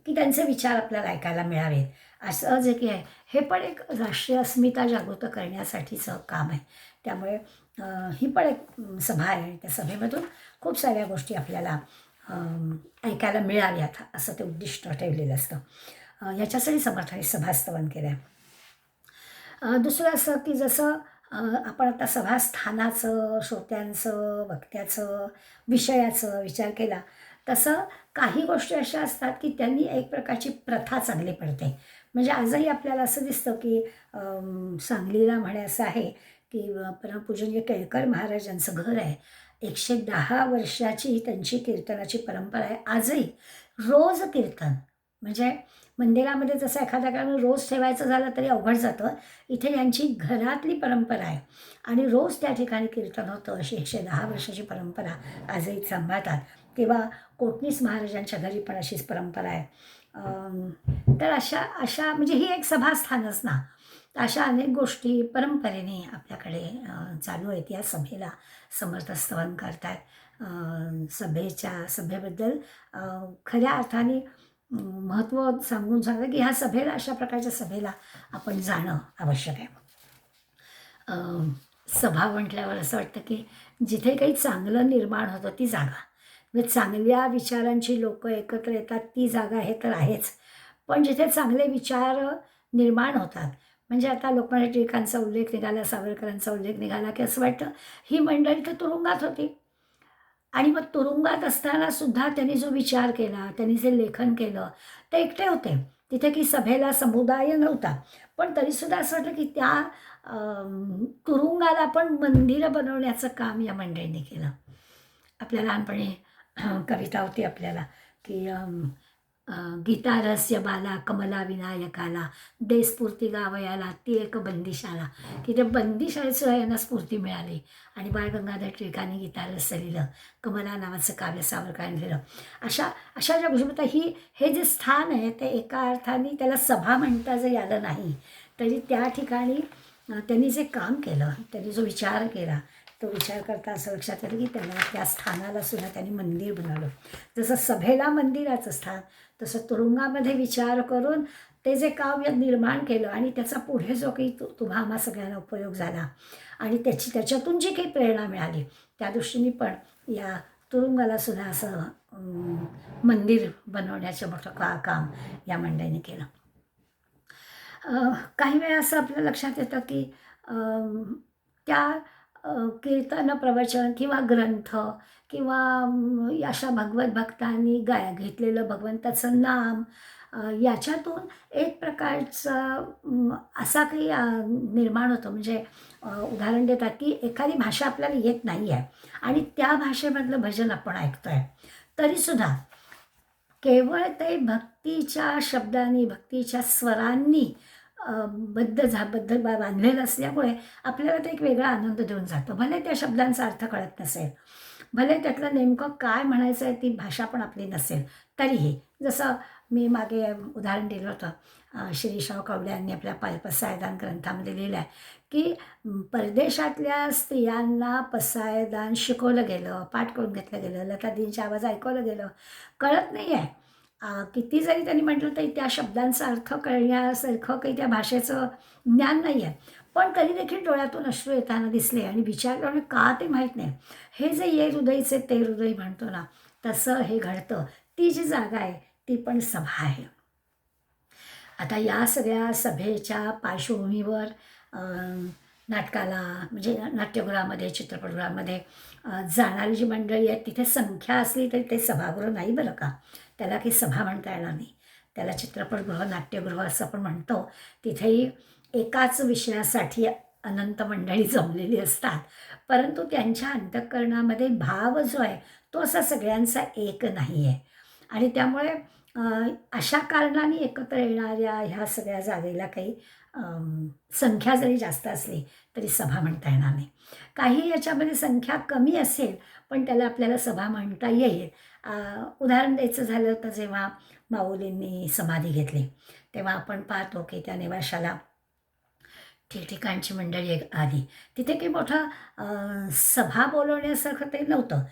की त्यांचे विचार आपल्याला ऐकायला मिळावेत, असं जे काही आहे हे पण एक राष्ट्रीय अस्मिता जागृत करण्यासाठीचं काम आहे. त्यामुळे ही पण एक सभा आहे. त्या सभेमधून खूप साऱ्या गोष्टी आपल्याला ऐकायला मिळाव्यात असं ते उद्दिष्ट ठेवलेलं असतं. याच्यासाठी समर्थांनी सभास्थापन केलं आहे. दुसरं असं की जसं आपण आता सभास्थानाचं, श्रोत्यांचं, वक्त्याचं, विषयाचं विचार केला, तसं काही गोष्टी अशा असतात की त्यांनी एक प्रकारची प्रथा चांगली पडते. म्हणजे आजही आपल्याला असं दिसतं की सांगलीला म्हणायचं आहे की परमपूजनीय केळकर महाराजांचं घर आहे. 110 वर्षाची त्यांची कीर्तनाची परंपरा आहे. आजही रोज कीर्तन, म्हणजे मंदिरामध्ये जसं एखाद्याकडे रोज ठेवायचं झालं तरी अवघड जातं, इथे यांची घरातली परंपरा आहे आणि रोज त्या ठिकाणी कीर्तन होतं. अशी 110 वर्षाची परंपरा आजही सांभाळतात. किंवा कोटणीस महाराजांच्या घरी पण अशीच परंपरा आहे. तर अशा अशा म्हणजे ही एक सभास्थानच ना. अशा अनेक गोष्टी परंपरेने आपल्याकडे चालू आहेत. या सभेला समर्थ स्तवन करतात. सभेबद्दल खऱ्या अर्थाने महत्त्व सांगून सांगतं की ह्या सभेला, अशा प्रकारच्या सभेला आपण जाणं आवश्यक आहे. सभा म्हटल्यावर असं वाटतं की जिथे काही चांगलं निर्माण होतं ती जागा, म्हणजे चांगल्या विचारांची लोकं एकत्र येतात ती जागा हे तर आहेच. पण जिथे चांगले विचार निर्माण होतात, म्हणजे आता लोकमान्य टिळकांचा उल्लेख निघाला, सावरकरांचा उल्लेख निघाला की असं वाटतं ही मंडळी तर तुरुंगात होती आणि मग तुरुंगात असताना सुद्धा त्यांनी जो विचार केला, त्यांनी जे लेखन केलं, ते एकटे होते. तिथे की सभेला समुदाय नव्हता. पण तरीसुद्धा असं वाटलं की त्या तुरुंगाला पण मंदिरं बनवण्याचं काम या मंडळींनी केलं. आपल्या लहानपणी कविता होती आपल्याला की गीतारस्य बाला कमला विनायकाला दे स्फूर्ती गावयाला ती एक बंदिशाला, की त्या बंदिशाळेचं यांना स्फूर्ती मिळाली आणि बाळ गंगाधर टिळकांनी गीतारस्य लिहिलं, कमला नावाचं काव्य सावरकरांनी लिहिलं. अशा अशा ज्या गोष्टी, हे जे स्थान आहे ते एका अर्थाने त्याला सभा म्हणता जरी आलं नाही तरी त्या ठिकाणी त्यांनी जे काम केलं, त्यांनी जो विचार केला, तो विचार करता असं लक्षात आलं की त्या स्थानाला सुद्धा त्यांनी मंदिर बनवलं. जसं सभेला मंदिराचं स्थान, तसं तुरुंगामध्ये विचार करून ते जे काव्य निर्माण केलं आणि त्याचा पुढे जो काही तुम्हा आम्हा सगळ्यांना उपयोग झाला आणि त्याच्यातून जी काही प्रेरणा मिळाली, त्या दृष्टीने पण या तुरुंगाला सुद्धा असं मंदिर बनवण्याचं मोठं काम या मंडळीने केलं. काही वेळा असं आपल्या लक्षात येतं की त्या कीर्तन, प्रवचन किंवा ग्रंथ किंवा अशा भगवत भक्तांनी घेतलेलं भगवंताचं नाम, याच्यातून एक प्रकारचा असा काही निर्माण होतो. म्हणजे उदाहरण देतात की एखादी भाषा आपल्याला येत नाही आहे आणि त्या भाषेमधलं भजन आपण ऐकतो आहे, तरीसुद्धा केवळ ते भक्तीच्या शब्दांनी, भक्तीच्या स्वरांनी बांधलेलं असल्यामुळे आपल्याला ते एक वेगळा आनंद देऊन जातं. भले त्या शब्दांचा अर्थ कळत नसेल, भले त्यातलं नेमकं काय म्हणायचं आहे ती भाषा पण आपली नसेल, तरीही जसं मी मागे उदाहरण दिलं होतं, शिरीषराव कवडे यांनी आपल्या पसायदान ग्रंथामध्ये लिहिलं आहे की परदेशातल्या स्त्रियांना पसायदान शिकवलं गेलं, पाठ करून घेतलं गेलं, लतादींच्या आवाज ऐकवलं गेलं, कळत नाही आहे. किती जरी त्यांनी म्हटलं तरी त्या शब्दांचा अर्थ कळण्यासारखं काही त्या भाषेचं ज्ञान नाही आहे. पण तरी देखील डोळ्यातून अश्रू येताना दिसले आणि विचार करून का ते माहीत नाही. हे जे ये हृदयचे ते हृदय म्हणतो ना, तसं हे घडतं. ती जी जागा आहे ती पण सभा आहे. आता या सगळ्या सभेच्या पार्श्वभूमीवर नाटकाला, म्हणजे नाट्यगृहामध्ये, चित्रपटगृहामध्ये जाणारी जी मंडळी आहेत तिथे संख्या असली तरी ते सभागृह नाही बरं का. त्याला काही सभा म्हणता येणार नाही. त्याला चित्रपटगृह, नाट्यगृह असं आपण म्हणतो. तिथेही एकाच विषयासाठी अनंत मंडळी जमलेली असतात, परंतु त्यांच्या अंतःकरणामध्ये भाव जो आहे तो असा सगळ्यांचा एक नाही आहे आणि त्यामुळे अशा कारणाने एकत्र येणाऱ्या ह्या सगळ्या जागेला काही संख्या जरी जास्त असली तरी सभा म्हणता येणार नाही. काही याच्यामध्ये संख्या कमी असेल पण त्याला आपल्याला सभा म्हणता येईल. उदाहरण द्यायचं झालं तर जेव्हा माऊलींनी समाधी घेतली तेव्हा आपण पाहतो की त्या निवासाला ठिकठिकाणची मंडळी आली. तिथे काही मोठं सभा बोलवण्यासारखं ते नव्हतं,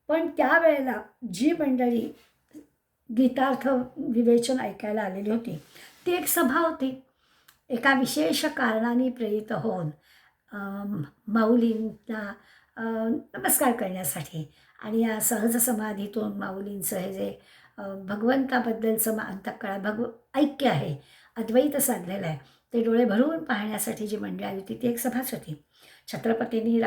पण त्यावेळेला जी मंडळी गीतार्थ विवेचन ऐकायला आलेली होती ती एक सभा होती. एका विशेष कारणाने प्रेरित होऊन माऊलींना नमस्कार करण्यासाठी आणि या सहज समाधीतून माऊलींचं हे जे भगवंताबद्दलचं अंतःकरण ऐक्य आहे, अद्वैत साधलेलं आहे, ते डोळे भरून पाहण्यासाठी जी मंडळी आली होती ती एक सभाच होती. छत्रपतींनी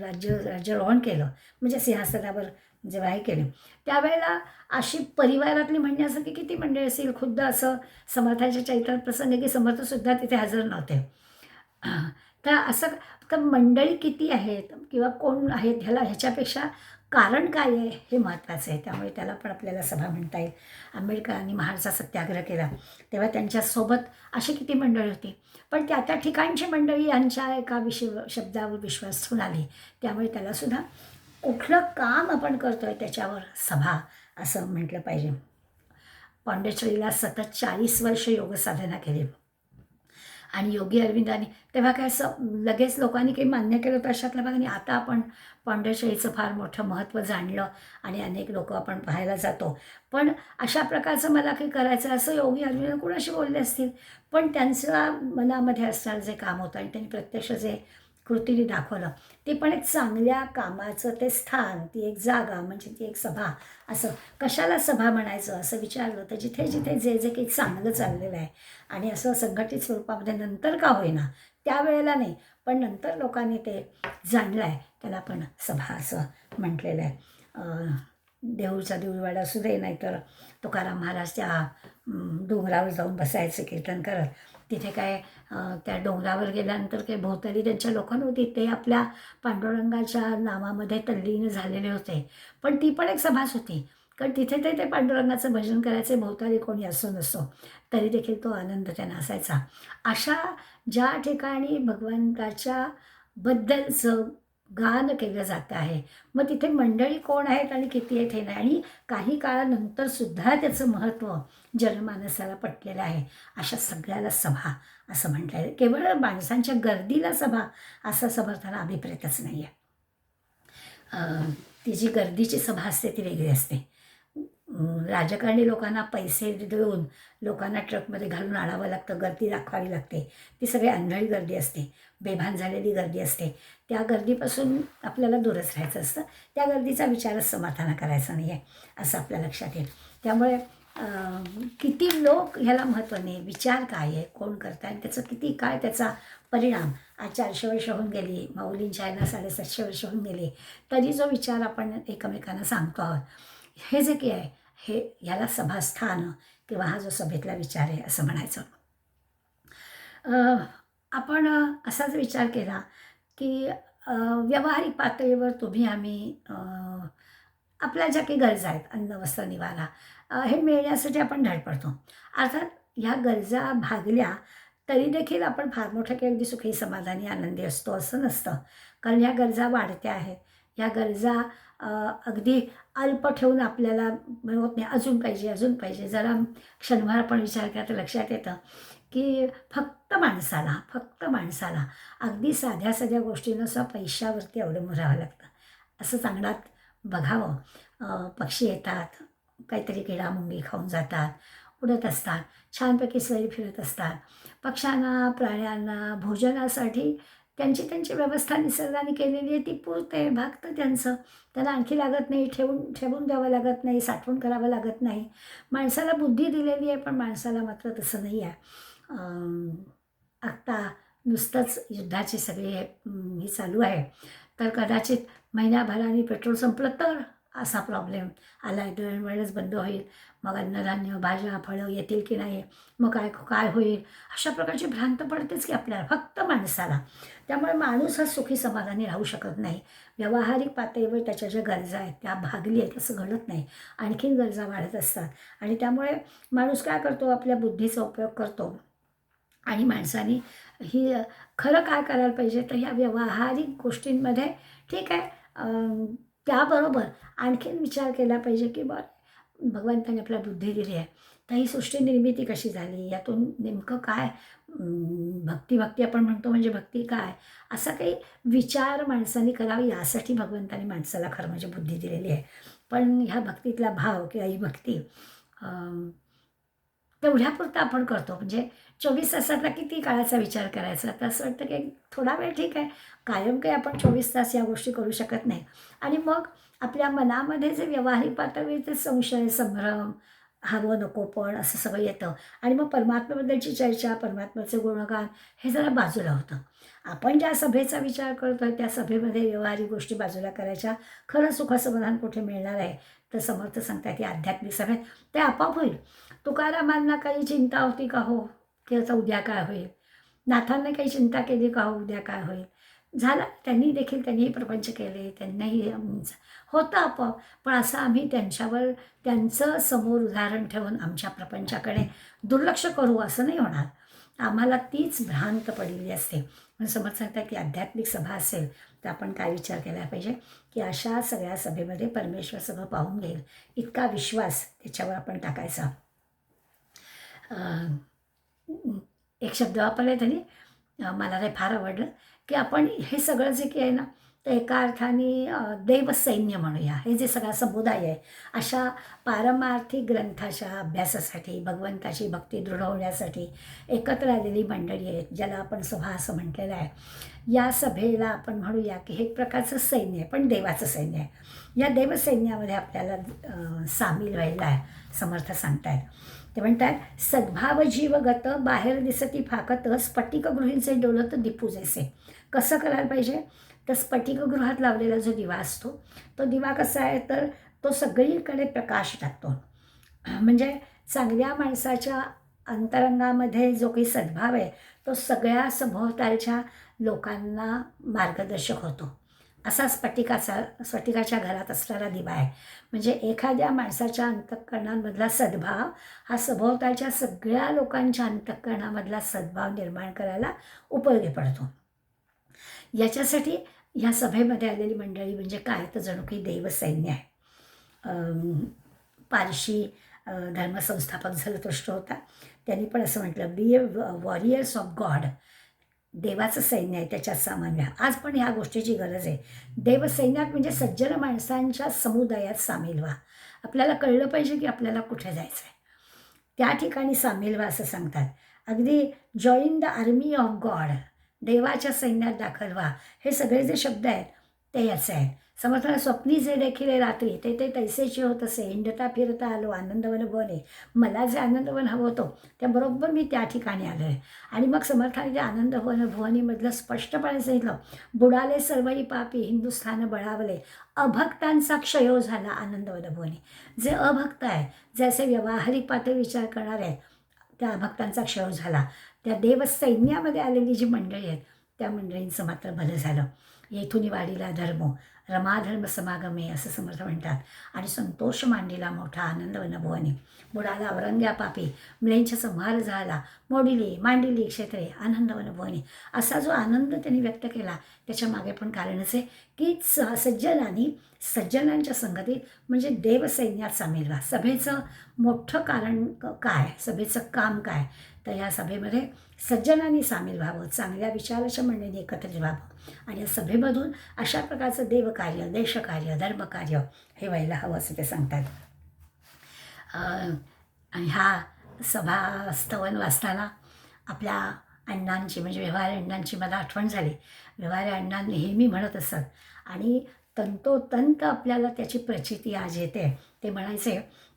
राज्यारोहण केलं, म्हणजे सिंहासनावर जेव्हा हे केले त्यावेळेला अशी परिवारातली म्हणण्यासारखी किती मंडळी असेल. खुद्द असं समर्थाच्या चैत्रात प्रसंग की समर्थसुद्धा तिथे हजर नव्हते. तर असं तर मंडळी किती आहेत किंवा कोण आहेत ह्याच्यापेक्षा कारण काय आहे हे महत्त्वाचं आहे. त्यामुळे त्याला पण आपल्याला सभा म्हणता येईल. आंबेडकरांनी महाडचा सत्याग्रह केला तेव्हा त्यांच्यासोबत अशी किती मंडळी होती, पण त्या त्या ठिकाणची मंडळी यांच्या एका शब्दावर विश्वास ठेवून आली. त्यामुळे त्यालासुद्धा कुठलं काम आपण करतोय त्याच्यावर सभा असं म्हटलं पाहिजे. पाँडेचेरीला सतत 40 वर्ष योग साधना केली आणि योगी अरविंदांनी तेव्हा काय असं लगेच लोकांनी काही मान्य केलं तर अशातल्या भागाने आता आपण पाँडेचेरीचं फार मोठं महत्त्व जाणलं आणि अनेक लोक आपण पाहायला जातो. पण अशा प्रकारचं मला काही करायचं असं योगी अरविंद कुणाशी बोलले असतील, पण त्यांच्या मनामध्ये असणारं जे काम होतं आणि त्यांनी प्रत्यक्ष जे कृतीने दाखवलं ते पण एक चांगल्या कामाचं ते स्थान, ती एक जागा म्हणजे ती एक सभा. असं कशाला सभा म्हणायचं असं विचारलं तर जिथे जिथे जे जे काही चांगलं चाललेलं आहे आणि असं संघटित स्वरूपामध्ये नंतर का होईना त्यावेळेला नाही, पण नंतर लोकांनी ते जाणलं आहे त्याला आपण सभा असं म्हटलेलं आहे. देऊळचा देऊळवाडा असू दे नाहीतर तुकाराम महाराज त्या डोंगरावर जाऊन बसायचे कीर्तन करत. तिथे काय त्या डोंगरावर गेल्यानंतर काही भोवताली त्यांच्या लोक नव्हती, ते आपल्या पांडुरंगाच्या नामामध्ये तल्लीन झालेले होते. पण ती पण एक सभाच होती, कारण तिथे ते पांडुरंगाचं भजन करायचे, भोवताली कोणी असो नसो तरी देखील तो आनंद त्यांना असायचा. अशा ज्या ठिकाणी भगवंताच्या बद्दलचं गान केलं जातं आहे, मग तिथे मंडळी कोण आहेत आणि किती आहेत हे नाही, आणि काही काळानंतरसुद्धा त्याचं महत्त्व जनमानसाला पटलेलं आहे. अशा सगळ्याला सभा असं म्हटलं आहे. केवळ माणसांच्या गर्दीला सभा असा समर्थाला अभिप्रेतच नाही आहे. ती जी गर्दीची सभा असते ती वेगळी असते. राजकारणी लोकांना पैसे देऊन लोकांना ट्रकमध्ये घालून आणावं लागतं, गर्दी दाखवावी लागते. ती सगळी आंधळी गर्दी असते, बेभान झालेली गर्दी असते. त्या गर्दीपासून आपल्याला दूरच राहायचं असतं. त्या गर्दीचा विचारच समाधान करायचा नाही आहे असं आपल्या लक्षात येईल. त्यामुळे किती लोक ह्याला महत्त्व नाही, विचार काय आहे, कोण करत आहे, त्याचं किती काय त्याचा परिणाम. आज 400 वर्ष होऊन गेली, माऊलींच्या ह्याला 750 वर्ष होऊन गेली, तरी जो विचार आपण एकमेकांना सांगतो आहोत हे जे काही आहे हे ह्याला सभास्थान किंवा हा जो सभेतला विचार आहे असं म्हणायचं. आपण असाच विचार केला की व्यावहारिक पातळीवर तुम्ही आम्ही आपल्या ज्या काही गरजा आहेत, अन्न वस्त्र निवारा हे मिळण्यासाठी आपण धडपडतो. अर्थात ह्या गरजा भागल्या तरी देखील आपण फार मोठ्या काही अगदी सुखी समाधानी आनंदी असतो असं नसतं, कारण ह्या गरजा वाढत्या आहेत. ह्या गरजा अगदी अल्प ठेवून आपल्याला होत नाही, अजून पाहिजे अजून पाहिजे. जरा क्षणभर आपण विचार केला तर लक्षात येतं की फक्त माणसाला अगदी साध्या साध्या गोष्टींना सुद्धा पैशावरती अवलंबून राहावं लागतं. असं चांगलात बघावं. पक्षी येतात, काहीतरी किडामुंगी खाऊन जातात, उडत असतात, छानपैकी सैर फिरत असतात. पक्ष्यांना प्राण्यांना भोजनासाठी त्यांची त्यांची व्यवस्था निसर्गाने केलेली आहे, ती पुरते, भागतं त्यांचं. त्यांना आणखी लागत नाही, ठेवून ठेवून द्यावं लागत नाही, साठवून करावं लागत नाही. माणसाला बुद्धी दिलेली आहे, पण माणसाला मात्र तसं नाही आहे. आत्ता नुसतंच युद्धाचे सगळे हे चालू आहे, तर कदाचित महिन्याभराने पेट्रोल संपलं तर असा प्रॉब्लेम आला आहे. दळणवळणच बंद होईल, मग अन्नधान्य भाज्या फळं येतील की नाही, मग काय काय होईल, अशा प्रकारची भ्रांत पडतेच की आपल्याला, फक्त माणसाला. त्यामुळे माणूस हा सुखी समाधानी राहू शकत नाही. व्यावहारिक पातळीवर त्याच्या ज्या गरजा आहेत त्या भागली आहेत असं घडत नाही, आणखीन गरजा वाढत असतात. आणि त्यामुळे माणूस काय करतो, आपल्या बुद्धीचा उपयोग करतो. आणि माणसाने ही खरं काय करायला पाहिजे तर ह्या व्यावहारिक गोष्टींमध्ये ठीक आहे, त्याबरोबर आणखीन विचार केला पाहिजे की भगवंताने आपल्याला बुद्धी दिली आहे, तर ही सृष्टी निर्मिती कशी झाली, यातून नेमकं काय भक्ती आपण म्हणतो म्हणजे भक्ती काय, असा काही विचार माणसाने करावा. यासाठी भगवंताने माणसाला खरं म्हणजे बुद्धी दिलेली आहे. पण ह्या भक्तीतला भाव किंवा ही भक्ती तेवढ्यापुरतं आपण करतो. म्हणजे 24 तासातला किती काळाचा विचार करायचा, तर असं वाटतं की थोडा वेळ ठीक आहे, कायम काही आपण 24 तास या गोष्टी करू शकत नाही. आणि मग आपल्या मनामध्ये जे व्यावहारिक पातळीवर ते संशय, संभ्रम, हवं नको पण असं सगळं येतं. आणि मग परमात्म्याबद्दलची चर्चा, परमात्म्याचं गुणगान हे जरा बाजूला होतं. आपण ज्या सभेचा विचार करतोय त्या सभेमध्ये व्यावहारिक गोष्टी बाजूला करायच्या. खरं सुखसमाधान कुठे मिळणार आहे, तर समर्थ सांगतात की आध्यात्मिक सभेत ते आपोआप होईल. तुकारामांना काही चिंता होती का हो, की आता उद्या काय होईल? नाथांना काही चिंता केली का उद्या काय होईल, झालं. त्यांनी प्रपंच केले, त्यांनाही होतं आपोआप. पण असं आम्ही त्यांच्यावर त्यांचं समोर उदाहरण ठेवून आमच्या प्रपंचाकडे दुर्लक्ष करू असं नाही होणार. आम्हाला तीच भ्रांत पडलेली असते. म्हणून समर्थ सांगतात की आध्यात्मिक सभा असेल तर आपण काय विचार केला पाहिजे की अशा सगळ्या सभेमध्ये परमेश्वर सगळं पाहून घेईल इतका विश्वास त्याच्यावर आपण टाकायचा. एक शब्द वापरला त्यांनी, मला ते फार आवडलं की आपण हे सगळं जे काही आहे ना तर एका अर्थाने देवसैन्य म्हणूया. हे जे सगळा समुदाय आहे अशा पारमार्थिक ग्रंथाच्या अभ्यासासाठी, भगवंताची भक्ती दृढ होण्यासाठी एकत्र आलेली मंडळी आहेत, ज्याला आपण सभा असं म्हटलेलं आहे. या सभेला आपण म्हणूया की हे एक प्रकारचं सैन्य आहे, पण देवाचं सैन्य आहे. या देवसैन्यामध्ये आपल्याला सामील व्हायला आहे समर्थ सांगतायत. ते म्हणतात सद्भाव जीवगत बाहेर दिसती फाकत स्फटिकगृहींचे डोलत दिपू जैसे. कसं करायला पाहिजे तर स्फटिकगृहात लावलेला जो दिवा असतो तो दिवा कसा आहे तर तो सगळीकडे प्रकाश टाकतो. म्हणजे चांगल्या माणसाच्या अंतरंगामध्ये जो काही सद्भाव आहे तो सगळ्या सभोवतालच्या लोकांना मार्गदर्शक होतो. असा स्फटिकाच्या घरात असणारा दिवा आहे. म्हणजे एखाद्या माणसाच्या अंतःकरणामधला सद्भाव हा सभोवतालच्या सगळ्या लोकांच्या अंतःकरणामधला सद्भाव निर्माण करायला उपयोगी पडतो. याच्यासाठी ह्या सभेमध्ये आलेली मंडळी म्हणजे काय तर जणू काही देवसैन्य आहे. पारशी धर्मसंस्थापक झरतुष्ट्र होता, त्यांनी पण असं म्हटलं बी ए वॉरियर्स ऑफ गॉड. देवाचं सैन्य आहे त्याच्यात सामान्य व्हा. आज पण ह्या गोष्टीची गरज आहे. देवसैन्यात म्हणजे सज्जन माणसांच्या समुदायात सामील व्हा. आपल्याला कळलं पाहिजे की आपल्याला कुठे जायचं आहे, त्या ठिकाणी सामील व्हा असं सांगतात. अगदी join the army of God, देवाच्या सैन्यात दाखल व्हा. हे सगळे जे शब्द आहेत ते याचे आहेत. समर्थना स्वप्नी जे देखील रात्री ते ते तैसेचे होत असे, हिंडता फिरता आलो आनंदवन भुवने. मला जे आनंदवन हवं होतं त्याबरोबर मी त्या ठिकाणी आलो आहे. आणि मग समर्थाने ते आनंदवन भुवनीमधलं स्पष्टपणे सांगितलं, बुडाले सर्वही पापी हिंदुस्थान बळावले, अभक्तांचा क्षयो झाला आनंदवन भुवनी. जे अभक्त आहे, जे असे व्यावहारिक पातळी विचार करणार आहेत त्या अभक्तांचा क्षय झाला. त्या देवसैन्यामध्ये आलेली जी मंडळी आहेत त्या मंडळींचं मात्र भलं झालं. येथून वाढीला धर्म रमाधर्म समागमे असं समर्थ म्हणतात. आणि संतोष मांडीला मोठा आनंदवन भुवनी. बुडाला औरंग्या पापी म्लेंछ संहार झाला, मोडिली मांडिली क्षेत्रे आनंदवन भुवनी. असा जो आनंद त्यांनी व्यक्त केला त्याच्या मागे पण कारणच आहे की सज्जनांच्या संगतीत म्हणजे देवसैन्यात सामील व्हा. सभेचं मोठं कारण काय, सभेचं काम काय तर या सभेमध्ये सज्जनांनी सामील व्हावं, चांगल्या विचाराच्या मंडळींनी एकत्रित व्हावं आणि या सभेमधून अशा प्रकारचं देवकार्य, देशकार्य, धर्मकार्य हे व्हायला हवं असं ते सांगतात. आणि ह्या सभा स्तवन वाचताना आपल्या अण्णांची म्हणजे व्यवहारी अण्णांची मला आठवण झाली. व्यवहारी अण्णा नेहमी म्हणत असत आणि तंतोतंत आपल्याला त्याची प्रचिती आज येते. ते म्हणायचे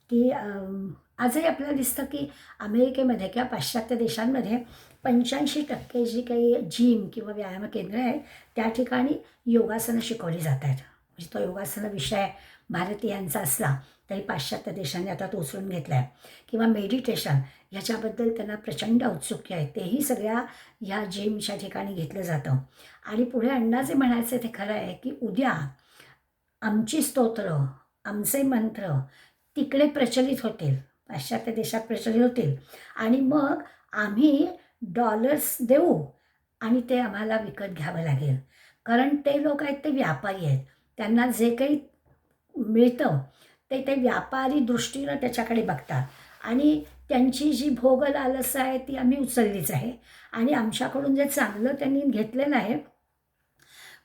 की आजही आपल्याला दिसतं की अमेरिकेमध्ये किंवा पाश्चात्य देशांमध्ये 85% जी काही जिम किंवा व्यायाम केंद्र आहेत त्या ठिकाणी योगासनं शिकवली जात आहेत. म्हणजे तो योगासन विषय भारतीयांचा असला तरी पाश्चात्य देशांनी आता तो उचलून घेतला आहे. किंवा मेडिटेशन ह्याच्याबद्दल त्यांना प्रचंड औत्सुक्य आहे, तेही सगळ्या ह्या जिमच्या ठिकाणी घेतलं जातं. आणि पुढे अण्णा जे म्हणायचे ते खरं आहे की उद्या आमची स्तोत्र, आमचे मंत्र तिकडे प्रचलित होतील, पाश्चात्य देशात प्रचलित होतील आणि मग आम्ही डॉलर्स देऊ आणि ते आम्हाला विकत घ्यावं लागेल. कारण ते लोक आहेत ते व्यापारी आहेत, त्यांना जे काही मिळतं ते व्यापारी दृष्टीनं त्याच्याकडे बघतात आणि त्यांची जी भोग लालसा आहे ती आम्ही उचललीच आहे आणि आमच्याकडून जे चांगलं त्यांनी घेतलेलं आहे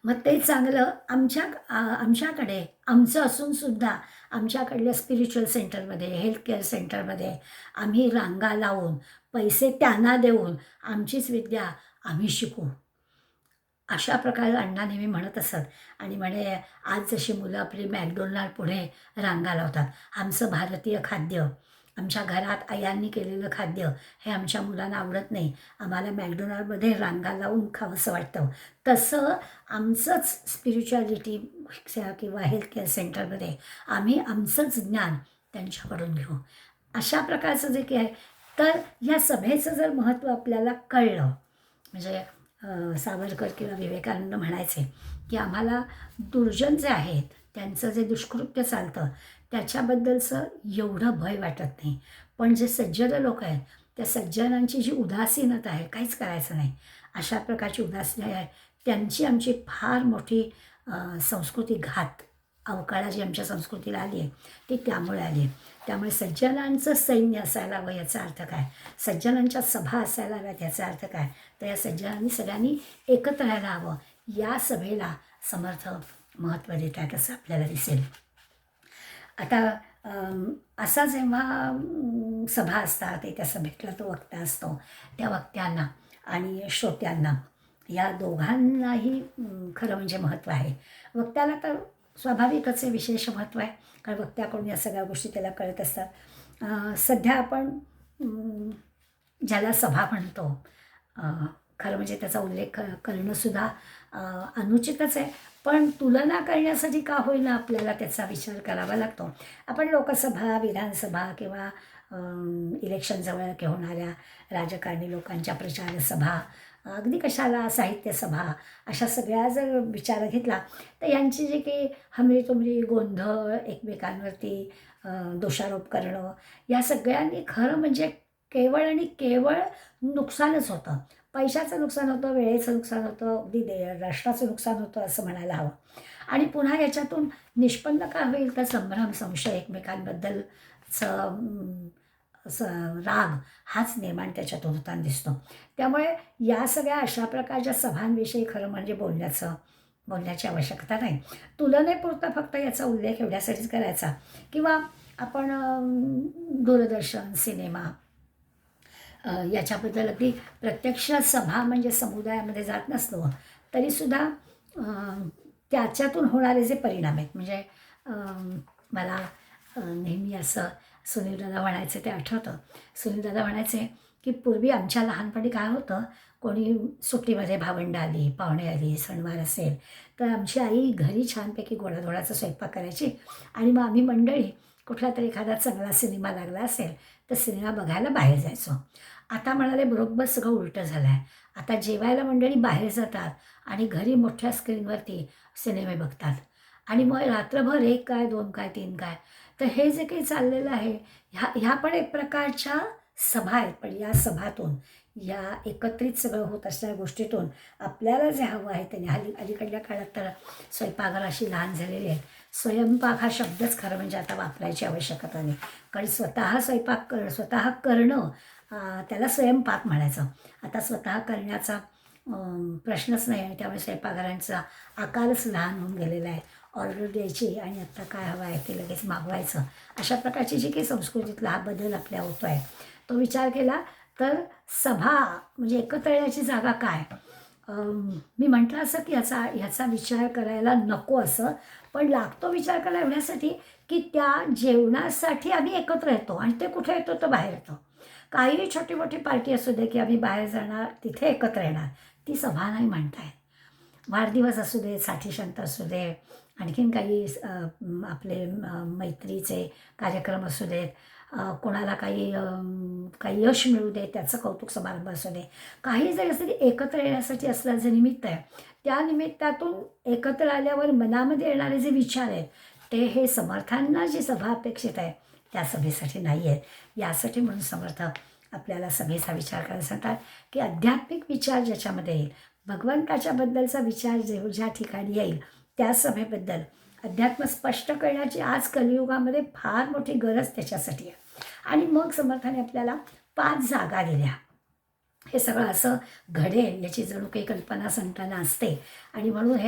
मग ते चांगलं आमच्याकडे आमचं असूनसुद्धा आमच्याकडल्या स्पिरिच्युअल सेंटरमध्ये, हेल्थ केअर सेंटरमध्ये आम्ही रांगा लावून पैसे त्यांना देऊन आमचीच विद्या आम्ही शिकू. अशा प्रकारे अण्णा नेहमी म्हणत असत. आणि म्हणे आज जशी मुलं आपली मॅकडोनाल्ड पुढे रांगा लावतात, आमचं भारतीय खाद्य, आमच्या घरात आयांनी केलेलं खाद्य हे आमच्या मुलांना आवडत नाही, आम्हाला मॅकडोनाल्डमध्ये रांगा लावून खावंसं वाटतं, तसं आमचंच स्पिरिच्युअलिटी किंवा हेल्थ केअर सेंटरमध्ये आम्ही आमचंच ज्ञान त्यांच्याकडून घेऊ. अशा प्रकारचं जे काही आहे तर ह्या सभेचं जर महत्त्व आपल्याला कळलं म्हणजे सावरकर किंवा विवेकानंद म्हणायचे की आम्हाला दुर्जन जे आहेत त्यांचं जे दुष्कृत्य चालतं त्याच्याबद्दलचं एवढं भय वाटत नाही, पण जे सज्जन लोक आहेत त्या सज्जनांची जी उदासीनता आहे, काहीच करायचं नाही अशा प्रकारची उदासीन आहे, त्यांची आमची फार मोठी संस्कृती घात अवकाळा जी आमच्या संस्कृतीला आली आहे ती त्यामुळे आली आहे. त्यामुळे सज्जनांचं सैन्य असायला हवं याचा अर्थ काय, सज्जनांच्या सभा असायला हव्यात याचा अर्थ काय, तर या सज्जनांनी सगळ्यांनी एकत्र राहायला हवं. या सभेला समर्थ महत्त्व देत आहेत असं आपल्याला दिसेल. आता असा जेव्हा सभा असतात त्या सभेतला तो वक्ता असतो, त्या वक्त्यांना आणि श्रोत्यांना या दोघांनाही खरं म्हणजे महत्त्व आहे. वक्त्याला तर स्वाभाविकच आहे विशेष महत्त्व आहे, कारण वक्त्याकडून या सगळ्या गोष्टी त्याला कळत असतात. सध्या आपण ज्याला सभा म्हणतो, खरं म्हणजे त्याचा उल्लेख करणंसुद्धा अनुचितच आहे, पण तुलना करण्यासाठी का होईना आपल्याला त्याचा विचार करावा लागतो. आपण लोकसभा, विधानसभा किंवा इलेक्शन जवळ होणाऱ्या राजकारणी लोकांच्या प्रचार सभा, अगदी कशाला साहित्य सभा, अशा सगळ्या जर विचार घेतला तर यांची जी काही हमरीतुमरी, गोंधळ, एकमेकांवरती दोषारोप करणं, या सगळ्यांनी खरं म्हणजे केवळ आणि केवळ नुकसानच होतं. पैशाचं नुकसान होतं, वेळेचं नुकसान होतं, अगदी राष्ट्राचं नुकसान होतं असं म्हणायला हवं. आणि पुन्हा याच्यातून निष्पन्न काय होईल तर संभ्रम, संशय, एकमेकांबद्दलचं राग हाच निर्माण त्याच्यातून होताना दिसतो. त्यामुळे या सगळ्या अशा प्रकारच्या सभांविषयी खरं म्हणजे बोलण्याची आवश्यकता नाही. तुलनेपुरता फक्त याचा उल्लेख एवढ्यासाठीच करायचा. किंवा आपण दूरदर्शन, सिनेमा याच्याबद्दल अगदी प्रत्यक्ष सभा म्हणजे समुदायामध्ये जात नसलो तरीसुद्धा त्याच्यातून होणारे जे परिणाम आहेत, म्हणजे मला नेहमी असं सुनीलदादा म्हणायचे ते आठवतं. सुनीलदादा म्हणायचे की पूर्वी आमच्या लहानपणी काय होतं, कोणी सुट्टीमध्ये भावंडं आली, पाहुणे आली, सणवार असेल तर आमची आई घरी छानपैकी गोडाधोडाचा स्वयंपाक करायची आणि मग आम्ही मंडळी कुठला तरी एखादा चांगला सिनेमा लागला असेल तर सिनेमा बघायला बाहेर जायचो. आता म्हणाले बरोबर सगळं उलटं झालं आहे. आता जेवायला मंडळी बाहेर जातात आणि घरी मोठ्या स्क्रीनवरती सिनेमे बघतात आणि मग रात्रभर 1 काय 2 काय 3 काय. तर हे जे काही चाललेलं आहे ह्या पण एक प्रकारच्या सभा आहेत. पण या सभातून, या एकत्रित सगळं होत असणाऱ्या गोष्टीतून आपल्याला जे हवं आहे त्याने अलीकडल्या काळात तर स्वयंपाकघर अशी लहान झालेली आहेत. स्वयंपाक हा शब्दच खरं म्हणजे आता वापरायची आवश्यकता नाही, कारण स्वतः करणं त्याला स्वयंपाक म्हणायचं. आता स्वतः करण्याचा प्रश्नच नाही आणि त्यामुळे स्वयंपाकघरांचा आकारच लहान होऊन गेलेला आहे. ऑर्डर द्यायची आणि आत्ता काय हवं आहे ते लगेच मागवायचं, अशा प्रकारची जी काही संस्कृतीतला हा बदल आपल्या होतो आहे तो विचार केला तर सभा म्हणजे एकत्र येण्याची जागा काय. मी म्हटलं असं की ह्याचा विचार करायला नको असं, पण लागतो विचार करायला एवढ्यासाठी की त्या जेवणासाठी आम्ही एकत्र येतो आणि ते कुठे येतो तर बाहेर येतो. काहीही छोटी मोठी पार्टी असू दे की आम्ही बाहेर जाणार, तिथे एकत्र येणार, ती सभा नाही म्हणतायत. वाढदिवस असू दे, साठीशंत असू दे, आणखीन काही आपले मैत्रीचे कार्यक्रम असू देत, कोणाला काही यश मिळू दे, त्याचं कौतुक समारंभ असू दे, काही जरी असं एकत्र येण्यासाठी असलं जे निमित्त आहे, त्या निमित्तातून एकत्र आल्यावर मनामध्ये येणारे जे विचार आहेत ते हे समर्थांना जी सभा अपेक्षित आहे त्या सभेसाठी नाही आहेत. यासाठी म्हणून समर्थ आपल्याला सभेचा विचार करायला सांगतात की आध्यात्मिक विचार ज्याच्यामध्ये येईल, भगवंताच्याबद्दलचा विचार ज्या ठिकाणी येईल त्या सभेबद्दल अध्यात्म स्पष्ट करण्याची आज कलियुगामध्ये फार मोठी गरज त्याच्यासाठी आहे. आणि मग समर्थाने आपल्याला 5 जागा दिल्या. हे सगळं असं घडेल याची जणू काही कल्पना संतांना असते आणि म्हणून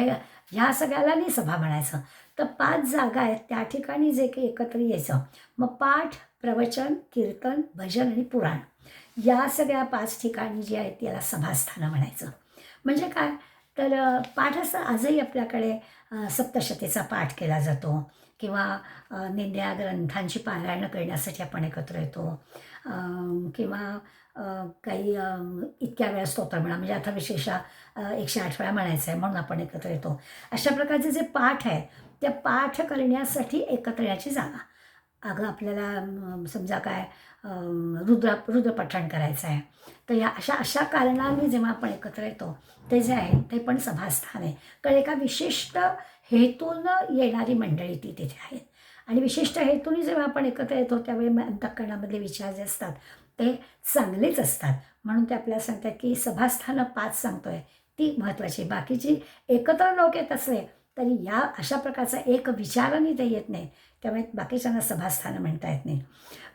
ह्या सगळ्याला नाही सभा म्हणायचं. तर 5 जागा आहेत, त्या ठिकाणी जे काही एकत्र यायचं. मग पाठ, प्रवचन, कीर्तन, भजन आणि पुराण या सगळ्या 5 ठिकाणी जी आहेत त्याला सभास्थानं म्हणायचं. म्हणजे काय तर पाठ असं आजही आपल्याकडे सप्तशतीचा पाठ केला जातो किंवा निंद्या ग्रंथांची पारायणं करण्यासाठी आपण एकत्र येतो किंवा काही इतक्या वेळा स्तोत्र म्हणा, म्हणजे आता विशेषतः 108 वेळा म्हणायचं आहे म्हणून आपण एकत्र येतो. अशा प्रकारचे जे पाठ आहे त्या पाठ करण्यासाठी एकत्र याची जागा. अगं आपल्याला समजा काय रुद्रपठण करायचं आहे, तर या अशा अशा कारणांनी जेव्हा आपण एकत्र येतो ते जे आहे ते पण सभास्थान आहे. कारण एका विशिष्ट हेतून येणारी मंडळी ती तिथे आहेत आणि विशिष्ट हेतूने जेव्हा आपण एकत्र येतो त्यावेळी अंतःकरणामधले विचार जे असतात ते चांगलेच असतात. म्हणून ते आपल्याला सांगतात की सभास्थानं 5 सांगतोय ती महत्त्वाची. बाकीची एकत्र लोक येत असले तरी या अशा प्रकारचा एक विचाराने ते येत नाही, त्यामुळे बाकीच्यांना सभास्थानं म्हणता येत नाही.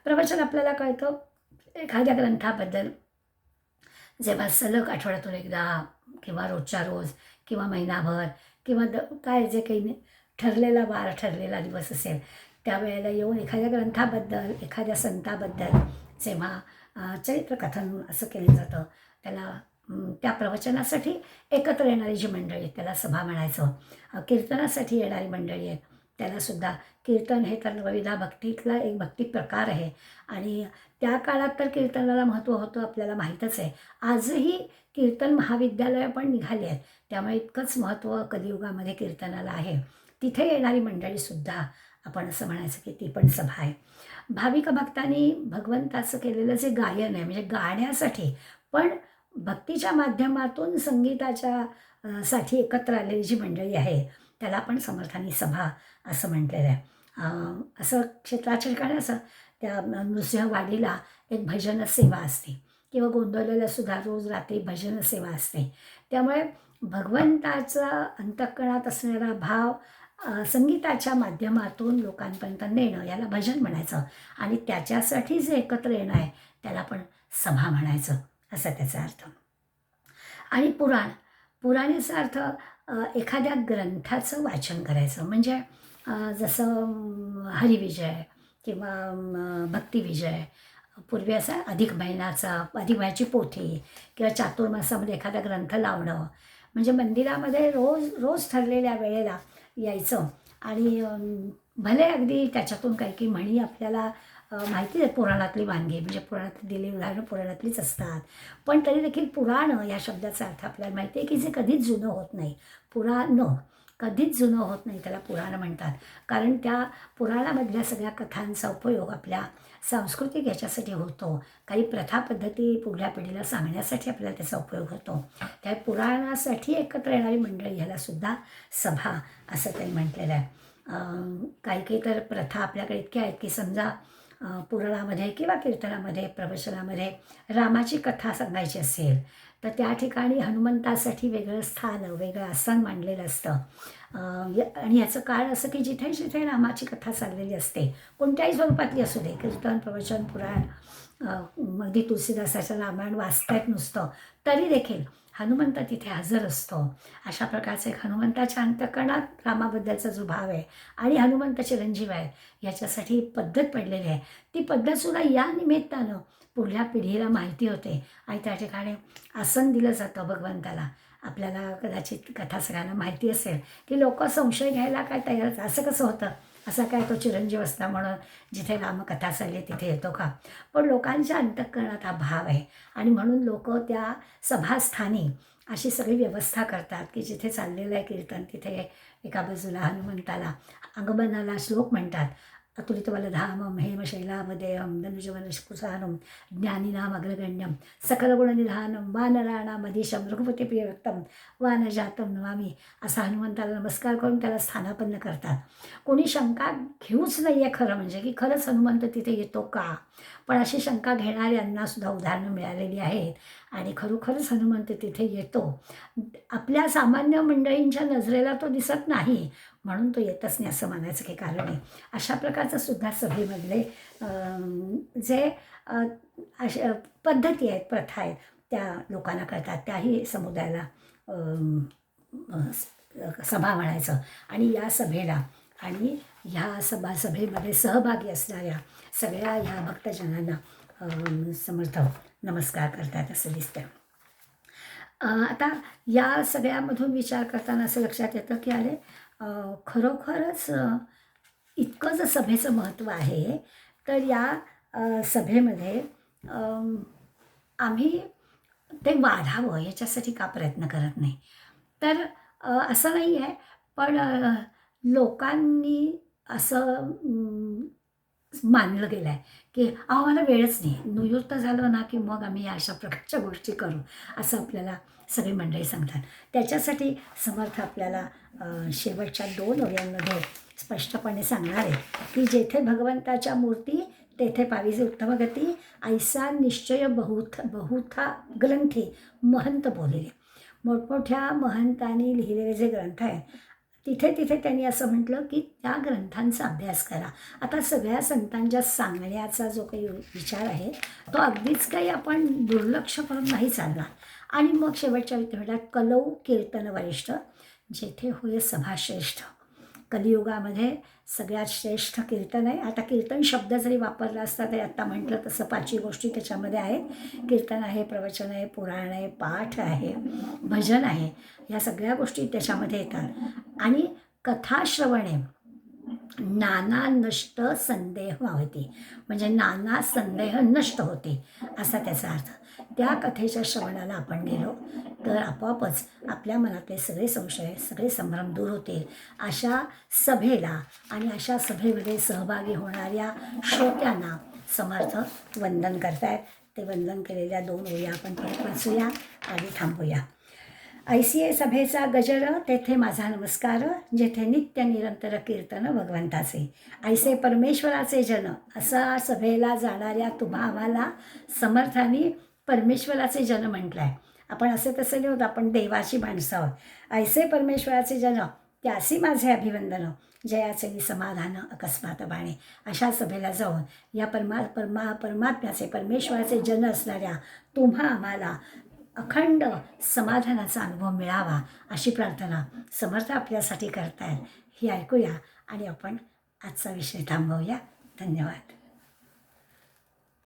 प्रवचन आपल्याला कळतं एखाद्या ग्रंथाबद्दल जेव्हा सलग आठवड्यातून एकदा किंवा रोजच्या रोज किंवा महिनाभर किंवा काय जे काही ठरलेला वार ठरलेला दिवस असेल त्यावेळेला येऊन एखाद्या ग्रंथाबद्दल एखाद्या संताबद्दल जेव्हा चरित्रकथन असं केलं जातं त्याला त्या प्रवचनासाठी एकत्र येणारी जी मंडळी आहेत त्याला सभा म्हणायचं. कीर्तनासाठी येणारी मंडळी आहेत त्यालासुद्धा कीर्तन हे तर विविधा भक्तीतला एक भक्ती प्रकार आहे आणि त्या काळात तर कीर्तनाला महत्त्व होतं आपल्याला माहीतच आहे. आजही कीर्तन महाविद्यालयं पण निघाली आहेत त्यामुळे इतकंच महत्त्व कलियुगामध्ये कीर्तनाला आहे. तिथे येणारी मंडळीसुद्धा आपण असं म्हणायचं की ती पण सभा आहे. भाविक भक्तांनी भगवंताचं केलेलं जे गायन आहे म्हणजे गाण्यासाठी पण भक्तीच्या माध्यमातून संगीताच्या साठी एकत्र आलेली जी मंडळी आहे त्याला पण समर्थांनी सभा असं म्हटलेलं आहे. असं क्षेत्राच्या ठिकाणी असं त्या नृसिंहवाडीला एक भजन सेवा असते किंवा गोंधळलेला सुद्धा रोज रात्री भजन सेवा असते. त्यामुळे भगवंताचा अंतःकरणात असणारा भाव संगीताच्या माध्यमातून लोकांपर्यंत नेणं याला भजन म्हणायचं आणि त्याच्यासाठी जे एकत्र येणं आहे त्याला पण सभा म्हणायचं असा त्याचा अर्थ. आणि पुराणाचा अर्थ एखाद्या ग्रंथाचं वाचन करायचं म्हणजे जसं हरिविजय किंवा भक्तिविजय पूर्वी असा अधिक महिन्याची पोथी किंवा चातुर्मासामध्ये एखादा ग्रंथ लावणं म्हणजे मंदिरामध्ये रोज रोज ठरलेल्या वेळेला यायचं आणि भले अगदी त्याच्यातून काही काही म्हणी आपल्याला माहिती आहे पुराणातली वानगी म्हणजे पुराणातली दिलेली उदाहरणं पुराणातलीच असतात पण तरी देखील पुराण या शब्दाचा अर्थ आपल्याला माहिती आहे की जे कधीच जुनं होत नाही. पुराण कधीच जुनं होत नाही त्याला पुराण म्हणतात कारण त्या पुराणामधल्या सगळ्या कथांचा उपयोग आपल्या सांस्कृतिक याच्यासाठी होतो. काही प्रथा पद्धती पुढल्या पिढीला सांगण्यासाठी आपल्याला त्याचा उपयोग होतो. त्या पुराणासाठी एकत्र येणारी मंडळी ह्यालासुद्धा सभा असं त्यांनी म्हटलेलं आहे. काही काही तर प्रथा आपल्याकडे इतक्या आहेत की समजा पुराणामध्ये किंवा कीर्तनामध्ये प्रवचनामध्ये रामाची कथा सांगायची असेल तर त्या ठिकाणी हनुमंतासाठी वेगळं स्थान वेगळं आसन मांडलेलं असतं. आणि याचं कारण असं की जिथे जिथे रामाची कथा चाललेली असते कोणत्याही स्वरूपातली असू दे कीर्तन प्रवचन पुराण अगदी तुलसीदासाचं रामायण वाचतायत नुसतं तरी देखील हनुमंत तिथे हजर असतो. अशा प्रकारचं एक हनुमंताच्या अंतःकरणात रामाबद्दलचा जो भाव आहे आणि हनुमंत चिरंजीव आहे याच्यासाठी पद्धत पडलेली आहे. ती पद्धतसुद्धा या निमित्तानं पुढल्या पिढीला माहिती होते आणि त्या ठिकाणी आसन दिलं जातं भगवंताला. आपल्याला कदाचित कथा सगळ्यांना माहिती असेल की लोक संशय घ्यायला काय तयार असं कसं होतं असा काय तो चिरंजीव असता म्हणून जिथे रामकथा चालली तिथे येतो का. पण लोकांच्या अंतःकरणात हा भाव आहे आणि म्हणून लोक त्या सभास्थानी अशी सगळी व्यवस्था करतात की जिथे चाललेलं आहे कीर्तन तिथे एका बाजूला हनुमंताला आगमनाला श्लोक म्हणतात. अतुलितबलधामं हेमशैलावदेहं धनुजवनकुशानं ज्ञानिनाम अग्रगण्यं सकलगुणनिधानं वानराणामधीशं रघुपतिप्रियव्यक्तं वानरजातं नमामि असा हनुमंताला नमस्कार करून त्याला स्थानापन्न करतात. कोणी शंका घेऊच नाही आहे खरं म्हणजे की खरंच हनुमंत तिथे येतो का. पण अशी शंका घेणाऱ्यांनासुद्धा उदाहरणं मिळालेली आहेत आणि खरोखरच हनुमंत तिथे येतो. आपल्या सामान्य मंडळींच्या नजरेला तो दिसत नाही म्हणून तो येतच नाही असं म्हणायचं काही कारण नाही. अशा प्रकारचं सुद्धा सभेमधले जे अशा पद्धती आहेत प्रथा आहेत त्या लोकांना कळतात त्याही समुदायाला सभा म्हणायचं. आणि या सभेला आणि ह्या सभेमध्ये सहभागी असणाऱ्या सगळ्या ह्या भक्तजनांना समर्थ नमस्कार करतात असं दिसतं. आता या सगळ्यामधून विचार करताना असं लक्षात येतं की अरे खरोखरच इतकं जर सभेचं महत्त्व आहे तर या सभेमध्ये आम्ही ते वाढावं याच्यासाठी का प्रयत्न करत नाही. तर असं नाही आहे पण लोकांनी असं मानलं गेलं आहे की अहो मला वेळच नाही, निवृत्त झालं ना की मग आम्ही अशा प्रकारच्या गोष्टी करू, असं आपल्याला सगळी मंडळी सांगतात. त्याच्यासाठी समर्थ आपल्याला शेवटच्या 2 ओव्यांमध्ये स्पष्टपणे सांगणार आहे की जेथे भगवंताच्या मूर्ती तेथे पाविजे उत्तम गती, ऐसा निश्चय बहुथा ग्रंथी महंत बोलले. मोठमोठ्या महंतांनी लिहिलेले जे ग्रंथ आहेत तिथे तिथे त्यांनी असं म्हटलं की त्या ग्रंथांचा अभ्यास करा. आता सगळ्या संतांच्या सांगण्याचा जो काही विचार आहे तो अगदीच काही आपण दुर्लक्ष करून नाही चालणार. आणि मग शेवटच्या विद्यापीठात कलौ कीर्तन वरिष्ठ जेथे होय सभाश्रेष्ठ. कलियुगामध्ये सगळ्यात श्रेष्ठ कीर्तन आहे. आता कीर्तन शब्द जरी वापरला असता तरी आत्ता म्हटलं तसं 5ही गोष्टी त्याच्यामध्ये आहेत. कीर्तन आहे, प्रवचन आहे, पुराण आहे, पाठ आहे, भजन आहे, ह्या सगळ्या गोष्टी त्याच्यामध्ये येतात. आणि कथाश्रवण आहे. नाना नष्ट संदेह होते, म्हणजे नाना संदेह नष्ट होते असा त्याचा अर्थ. त्या कथेच्या श्रवणाला आपण गेलो तर आपोआपच आपल्या मनातले सगळे संशय, सगळे संभ्रम दूर होतील. अशा सभेला आणि अशा सभेमध्ये सहभागी होणाऱ्या श्रोत्यांना समर्थ वंदन करतायत. ते वंदन केलेल्या 2 ओळी आपण परत वाचूया आणि थांबूया. ऐसिये सभेचा गजर तेथे माझा नमस्कार, जेथे नित्य निरंतर कीर्तन भगवंताचे. ऐसे परमेश्वराचे जन, असा सभेला जाणाऱ्या तुम्हा आम्हाला समर्थांनी परमेश्वराचे जन म्हटलं आहे. आपण असे तसे नाही होत, आपण देवाची माणसं आहोत. ऐसे परमेश्वराचे जन त्यासी माझे अभिवंदन, जयाचे समाधान अकस्मात बाणे. अशा सभेला जाऊन या परमात्म्याचे परमेश्वराचे जन असणाऱ्या तुम्हा आम्हाला अखंड समाधानाचा अनुभव मिळावा अशी प्रार्थना समर्थ आपल्यासाठी करतायत. ही ऐकूया आणि आपण आजचा विषय थांबवूया. धन्यवाद.